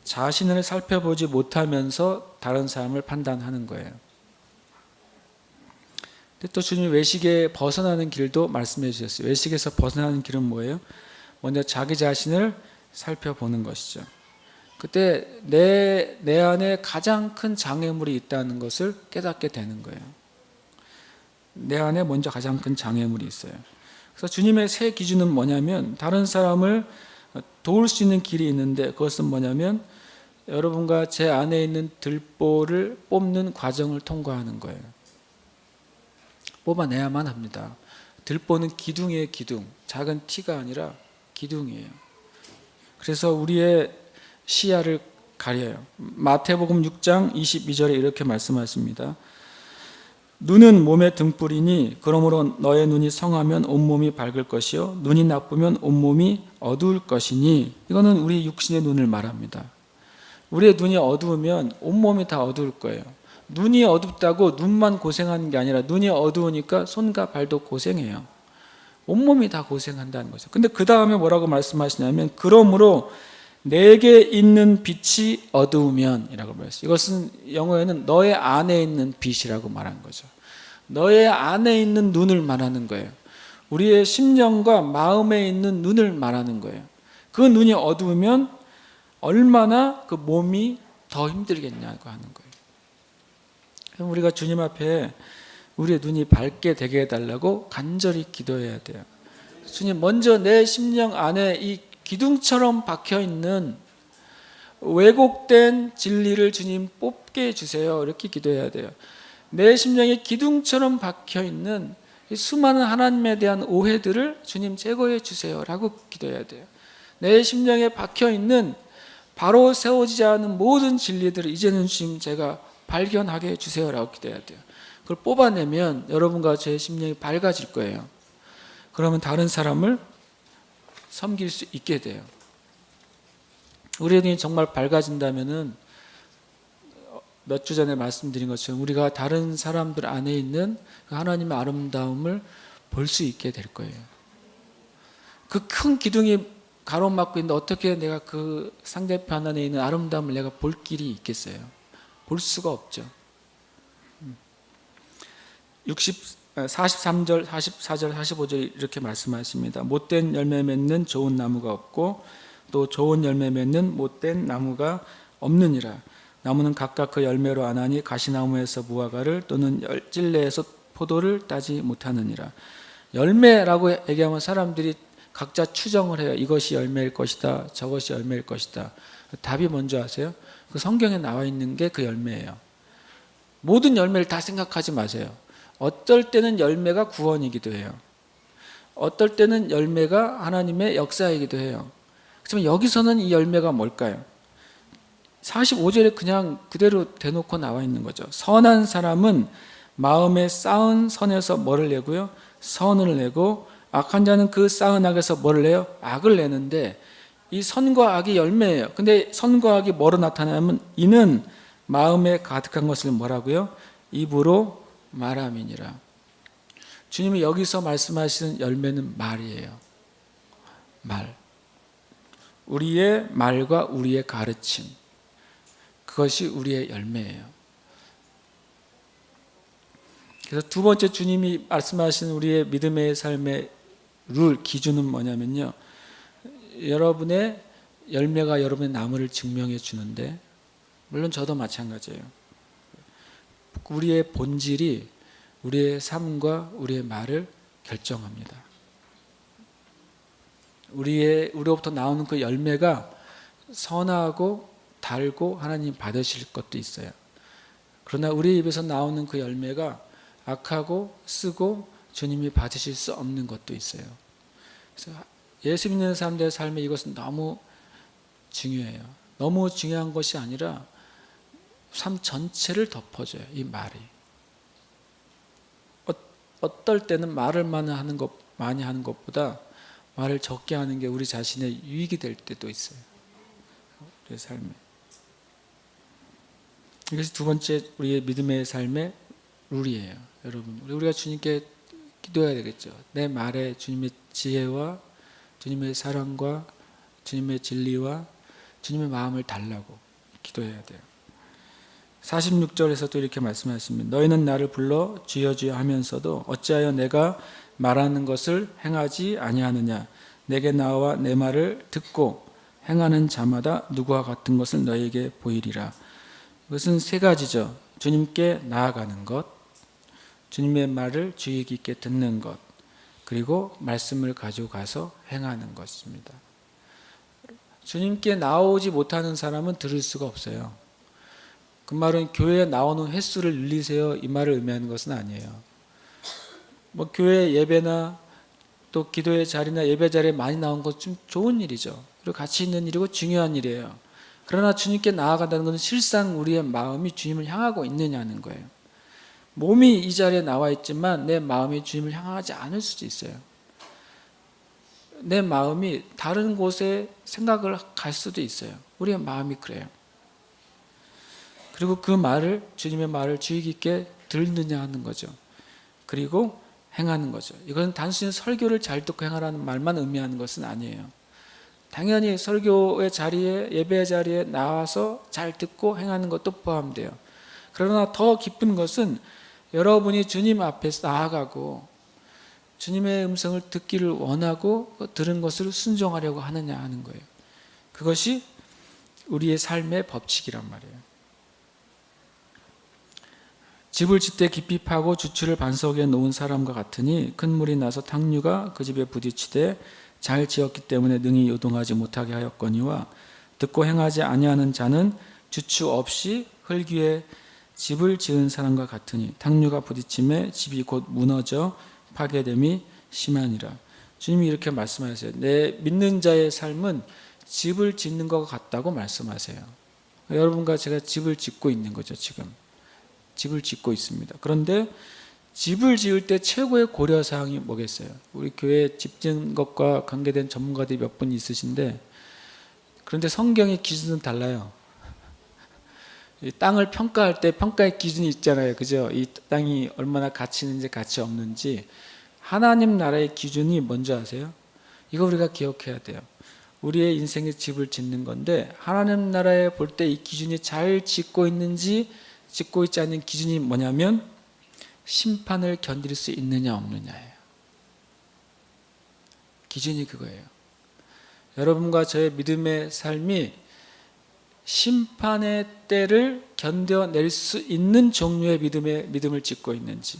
자신을 살펴보지 못하면서 다른 사람을 판단하는 거예요. 근데 또 주님이 외식에 벗어나는 길도 말씀해 주셨어요. 외식에서 벗어나는 길은 뭐예요? 먼저 자기 자신을 살펴보는 것이죠. 그때 내 안에 가장 큰 장애물이 있다는 것을 깨닫게 되는 거예요. 내 안에 먼저 가장 큰 장애물이 있어요. 그래서 주님의 새 기준은 뭐냐면 다른 사람을 도울 수 있는 길이 있는데 그것은 뭐냐면 여러분과 제 안에 있는 들보를 뽑는 과정을 통과하는 거예요. 뽑아내야만 합니다. 들보는 기둥이에요. 기둥. 작은 티가 아니라 기둥이에요. 그래서 우리의 시야를 가려요. 마태복음 6장 22절에 이렇게 말씀하십니다. 눈은 몸의 등불이니 그러므로 너의 눈이 성하면 온몸이 밝을 것이요 눈이 나쁘면 온몸이 어두울 것이니. 이거는 우리 육신의 눈을 말합니다. 우리의 눈이 어두우면 온몸이 다 어두울 거예요. 눈이 어둡다고 눈만 고생하는 게 아니라 눈이 어두우니까 손과 발도 고생해요. 온몸이 다 고생한다는 거죠. 근데 그 다음에 뭐라고 말씀하시냐면 그러므로 내게 있는 빛이 어두우면 이라고 말했어요. 이것은 영어에는 너의 안에 있는 빛이라고 말한 거죠. 너의 안에 있는 눈을 말하는 거예요. 우리의 심령과 마음에 있는 눈을 말하는 거예요. 그 눈이 어두우면 얼마나 그 몸이 더 힘들겠냐고 하는 거예요. 그럼 우리가 주님 앞에 우리의 눈이 밝게 되게 해달라고 간절히 기도해야 돼요. 주님, 먼저 내 심령 안에 이 기둥처럼 박혀있는 왜곡된 진리를 주님 뽑게 해주세요. 이렇게 기도해야 돼요. 내 심령에 기둥처럼 박혀있는 수많은 하나님에 대한 오해들을 주님 제거해 주세요 라고 기도해야 돼요. 내 심령에 박혀있는 바로 세워지지 않은 모든 진리들을 이제는 주님 제가 발견하게 해주세요 라고 기도해야 돼요. 그걸 뽑아내면 여러분과 제 심령이 밝아질 거예요. 그러면 다른 사람을 섬길 수 있게 돼요. 우리의 눈이 정말 밝아진다면은 몇 주 전에 말씀드린 것처럼 우리가 다른 사람들 안에 있는 하나님의 아름다움을 볼 수 있게 될 거예요. 그 큰 기둥이 가로막고 있는데 어떻게 내가 그 상대편 안에 있는 아름다움을 내가 볼 길이 있겠어요? 볼 수가 없죠. 43절, 44절, 45절 이렇게 말씀하십니다. 못된 열매 맺는 좋은 나무가 없고 또 좋은 열매 맺는 못된 나무가 없느니라. 나무는 각각 그 열매로 아나니 가시나무에서 무화과를 또는 찔레에서 포도를 따지 못하느니라. 열매라고 얘기하면 사람들이 각자 추정을 해요. 이것이 열매일 것이다. 저것이 열매일 것이다. 답이 뭔지 아세요? 그 성경에 나와 있는 게 그 열매예요. 모든 열매를 다 생각하지 마세요. 어떨 때는 열매가 구원이기도 해요. 어떨 때는 열매가 하나님의 역사이기도 해요. 그렇지만 여기서는 이 열매가 뭘까요? 45절에 그냥 그대로 대놓고 나와 있는 거죠. 선한 사람은 마음에 쌓은 선에서 뭐를 내고요? 선을 내고, 악한 자는 그 쌓은 악에서 뭐를 내요? 악을 내는데, 이 선과 악이 열매예요. 근데 선과 악이 뭐로 나타나면 이는 마음에 가득한 것을 뭐라고요? 입으로 말함이니라. 주님이 여기서 말씀하시는 열매는 말이에요. 말. 우리의 말과 우리의 가르침. 그것이 우리의 열매예요. 그래서 두 번째 주님이 말씀하신 우리의 믿음의 삶의 룰, 기준은 뭐냐면요. 여러분의 열매가 여러분의 나무를 증명해 주는데, 물론 저도 마찬가지예요. 우리의 본질이 우리의 삶과 우리의 말을 결정합니다. 우리로부터 나오는 그 열매가 선하고 달고 하나님 받으실 것도 있어요. 그러나 우리 입에서 나오는 그 열매가 악하고 쓰고 주님이 받으실 수 없는 것도 있어요. 그래서 예수 믿는 사람들의 삶에 이것은 너무 중요해요. 너무 중요한 것이 아니라 삶 전체를 덮어줘요. 이 말이. 어떨 때는 말을 많이 하는 것보다 말을 적게 하는 게 우리 자신의 유익이 될 때도 있어요. 우리의 삶에. 이것이 두 번째 우리의 믿음의 삶의 룰이에요. 여러분, 우리가 주님께 기도해야 되겠죠. 내 말에 주님의 지혜와 주님의 사랑과 주님의 진리와 주님의 마음을 달라고 기도해야 돼요. 46절에서도 이렇게 말씀하십니다. 너희는 나를 불러 주여 주여 하면서도 어찌하여 내가 말하는 것을 행하지 아니하느냐. 내게 나와 내 말을 듣고 행하는 자마다 누구와 같은 것을 너희에게 보이리라. 이것은 세 가지죠. 주님께 나아가는 것, 주님의 말을 주의 깊게 듣는 것, 그리고 말씀을 가지고 가서 행하는 것입니다. 주님께 나오지 못하는 사람은 들을 수가 없어요. 그 말은 교회에 나오는 횟수를 늘리세요, 이 말을 의미하는 것은 아니에요. 교회 예배나 또 기도의 자리나 예배 자리에 많이 나온 것 좀 좋은 일이죠. 그리고 가치 있는 일이고 중요한 일이에요. 그러나 주님께 나아간다는 것은 실상 우리의 마음이 주님을 향하고 있느냐는 거예요. 몸이 이 자리에 나와 있지만 내 마음이 주님을 향하지 않을 수도 있어요. 내 마음이 다른 곳에 생각을 갈 수도 있어요. 우리의 마음이 그래요. 그리고 그 말을, 주님의 말을 주의 깊게 듣느냐 하는 거죠. 그리고 행하는 거죠. 이건 단순히 설교를 잘 듣고 행하라는 말만 의미하는 것은 아니에요. 당연히 설교의 자리에, 예배의 자리에 나와서 잘 듣고 행하는 것도 포함돼요. 그러나 더 기쁜 것은 여러분이 주님 앞에 나아가고 주님의 음성을 듣기를 원하고 들은 것을 순종하려고 하느냐 하는 거예요. 그것이 우리의 삶의 법칙이란 말이에요. 집을 짓되 깊이 파고 주추를 반석에 놓은 사람과 같으니 큰 물이 나서 탕류가 그 집에 부딪히되 잘 지었기 때문에 능히 요동하지 못하게 하였거니와 듣고 행하지 아니하는 자는 주추 없이 흙 위에 집을 지은 사람과 같으니 탕류가 부딪힘에 집이 곧 무너져 파괴됨이 심하니라. 주님이 이렇게 말씀하세요. 내 믿는 자의 삶은 집을 짓는 것 같다고 말씀하세요. 여러분과 제가 집을 짓고 있는 거죠. 지금 집을 짓고 있습니다. 그런데 집을 지을 때 최고의 고려사항이 뭐겠어요? 우리 교회에 집 짓는 것과 관계된 전문가들이 몇 분 있으신데, 그런데 성경의 기준은 달라요. 이 땅을 평가할 때 평가의 기준이 있잖아요. 그죠? 이 땅이 얼마나 가치 있는지 가치 없는지. 하나님 나라의 기준이 뭔지 아세요? 이거 우리가 기억해야 돼요. 우리의 인생의 집을 짓는 건데 하나님 나라에 볼 때 이 기준이 잘 짓고 있는지 짓고 있지 않는 기준이 뭐냐면 심판을 견딜 수 있느냐 없느냐예요. 기준이 그거예요. 여러분과 저의 믿음의 삶이 심판의 때를 견뎌낼 수 있는 종류의 믿음을 짓고 있는지,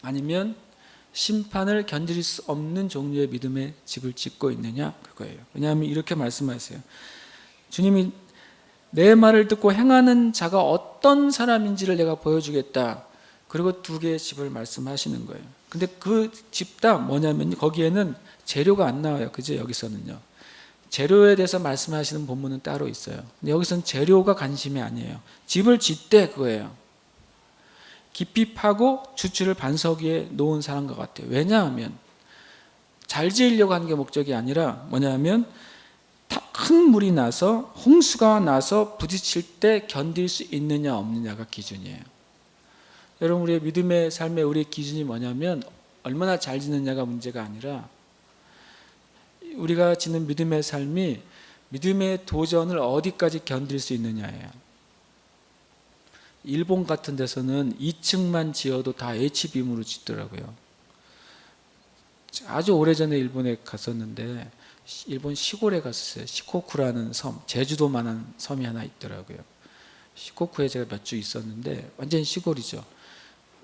아니면 심판을 견딜 수 없는 종류의 믿음의 집을 짓고 있느냐, 그거예요. 왜냐하면 이렇게 말씀하세요. 주님이 내 말을 듣고 행하는 자가 어떤 사람인지를 내가 보여주겠다. 그리고 두 개의 집을 말씀하시는 거예요. 근데 그 집 다 뭐냐면 거기에는 재료가 안 나와요. 그죠? 여기서는요. 재료에 대해서 말씀하시는 본문은 따로 있어요. 근데 여기서는 재료가 관심이 아니에요. 집을 짓되 그거예요. 깊이 파고 주추를 반석 위에 놓은 사람과 같아요. 왜냐하면 잘 지으려고 하는 게 목적이 아니라 뭐냐면 큰 물이 나서 홍수가 나서 부딪힐 때 견딜 수 있느냐 없느냐가 기준이에요. 여러분, 우리의 믿음의 삶의 우리의 기준이 뭐냐면 얼마나 잘 지느냐가 문제가 아니라 우리가 지는 믿음의 삶이 믿음의 도전을 어디까지 견딜 수 있느냐예요. 일본 같은 데서는 2층만 지어도 다 H빔으로 짓더라고요. 아주 오래전에 일본에 갔었는데 일본 시골에 갔었어요. 시코쿠라는 섬, 제주도만한 섬이 하나 있더라고요. 시코쿠에 제가 몇 주 있었는데 완전 시골이죠.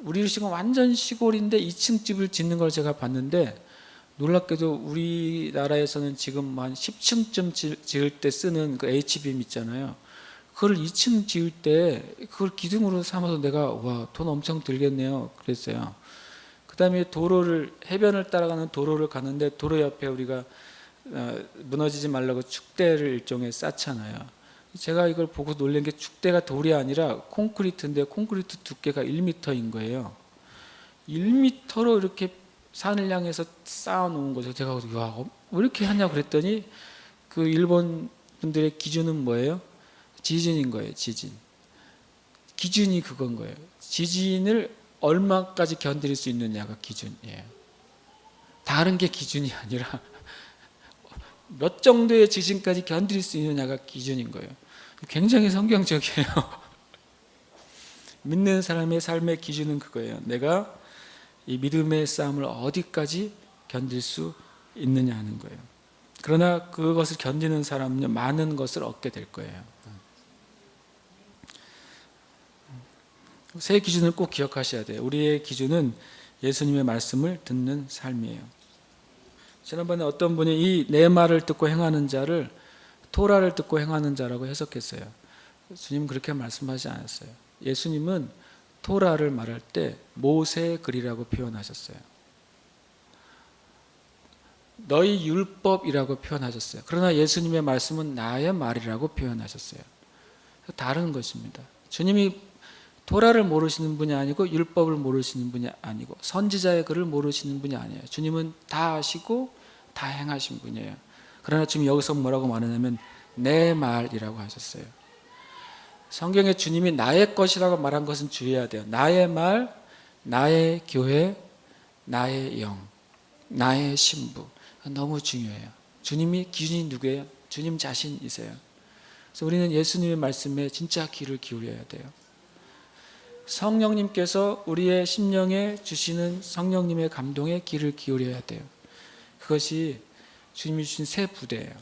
우리 지금 완전 시골인데 2층 집을 짓는 걸 제가 봤는데 놀랍게도 우리나라에서는 지금 한 10층쯤 지을 때 쓰는 그 H빔 있잖아요. 그걸 2층 지을 때 그걸 기둥으로 삼아서 내가 와, 돈 엄청 들겠네요 그랬어요. 그 다음에 해변을 따라가는 도로를 가는데 도로 옆에 우리가 무너지지 말라고 축대를 일종의 쌓잖아요. 제가 이걸 보고 놀란 게 축대가 돌이 아니라 콘크리트인데 콘크리트 두께가 1m인 거예요. 1m로 이렇게 산을 향해서 쌓아놓은 거죠. 제가 와, 왜 이렇게 하냐고 그랬더니 그 일본 분들의 기준은 뭐예요? 지진인 거예요. 지진. 기준이 그건 거예요. 지진을 얼마까지 견딜 수 있느냐가 기준이에요. 다른 게 기준이 아니라 몇 정도의 지진까지 견딜 수 있느냐가 기준인 거예요. 굉장히 성경적이에요. 믿는 사람의 삶의 기준은 그거예요. 내가 이 믿음의 싸움을 어디까지 견딜 수 있느냐 하는 거예요. 그러나 그것을 견디는 사람은 많은 것을 얻게 될 거예요. 세 기준을 꼭 기억하셔야 돼요. 우리의 기준은 예수님의 말씀을 듣는 삶이에요. 지난번에 어떤 분이 이 내 말을 듣고 행하는 자를 토라를 듣고 행하는 자라고 해석했어요. 주님 그렇게 말씀하지 않았어요. 예수님은 토라를 말할 때 모세의 글이라고 표현하셨어요. 너희 율법이라고 표현하셨어요. 그러나 예수님의 말씀은 나의 말이라고 표현하셨어요. 다른 것입니다. 주님이 토라를 모르시는 분이 아니고 율법을 모르시는 분이 아니고 선지자의 글을 모르시는 분이 아니에요. 주님은 다 아시고 다 행하신 분이에요. 그러나 지금 여기서 뭐라고 말하냐면 내 말이라고 하셨어요. 성경에 주님이 나의 것이라고 말한 것은 주의해야 돼요. 나의 말, 나의 교회, 나의 영, 나의 신부. 너무 중요해요. 주님이 기준이 누구예요? 주님 자신이세요. 그래서 우리는 예수님의 말씀에 진짜 귀를 기울여야 돼요. 성령님께서 우리의 심령에 주시는 성령님의 감동에 귀를 기울여야 돼요. 그것이 주님이 주신 새 부대예요.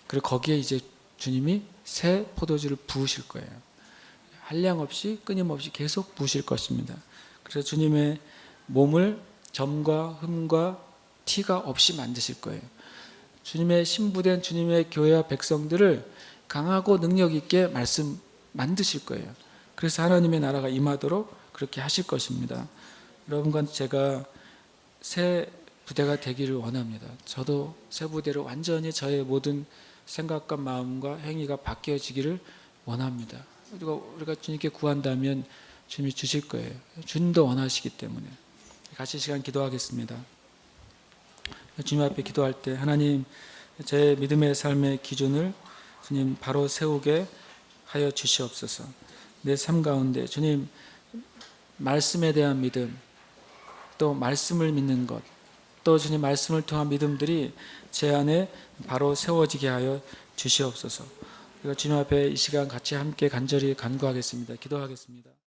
그리고 거기에 이제 주님이 새 포도주를 부으실 거예요. 한량없이 끊임없이 계속 부으실 것입니다. 그래서 주님의 몸을 점과 흠과 티가 없이 만드실 거예요. 주님의 신부된 주님의 교회와 백성들을 강하고 능력 있게 만드실 거예요. 그래서 하나님의 나라가 임하도록 그렇게 하실 것입니다. 여러분과 제가 새 부대가 되기를 원합니다. 저도 새 부대로 완전히 저의 모든 생각과 마음과 행위가 바뀌어지기를 원합니다. 우리가 주님께 구한다면 주님이 주실 거예요. 주님도 원하시기 때문에. 같이 시간 기도하겠습니다. 주님 앞에 기도할 때 하나님 제 믿음의 삶의 기준을 주님 바로 세우게 하여 주시옵소서. 내 삶 가운데 주님 말씀에 대한 믿음, 또 말씀을 믿는 것, 또 주님 말씀을 통한 믿음들이 제 안에 바로 세워지게 하여 주시옵소서. 우리가 주님 앞에 이 시간 같이 함께 간절히 간구하겠습니다. 기도하겠습니다.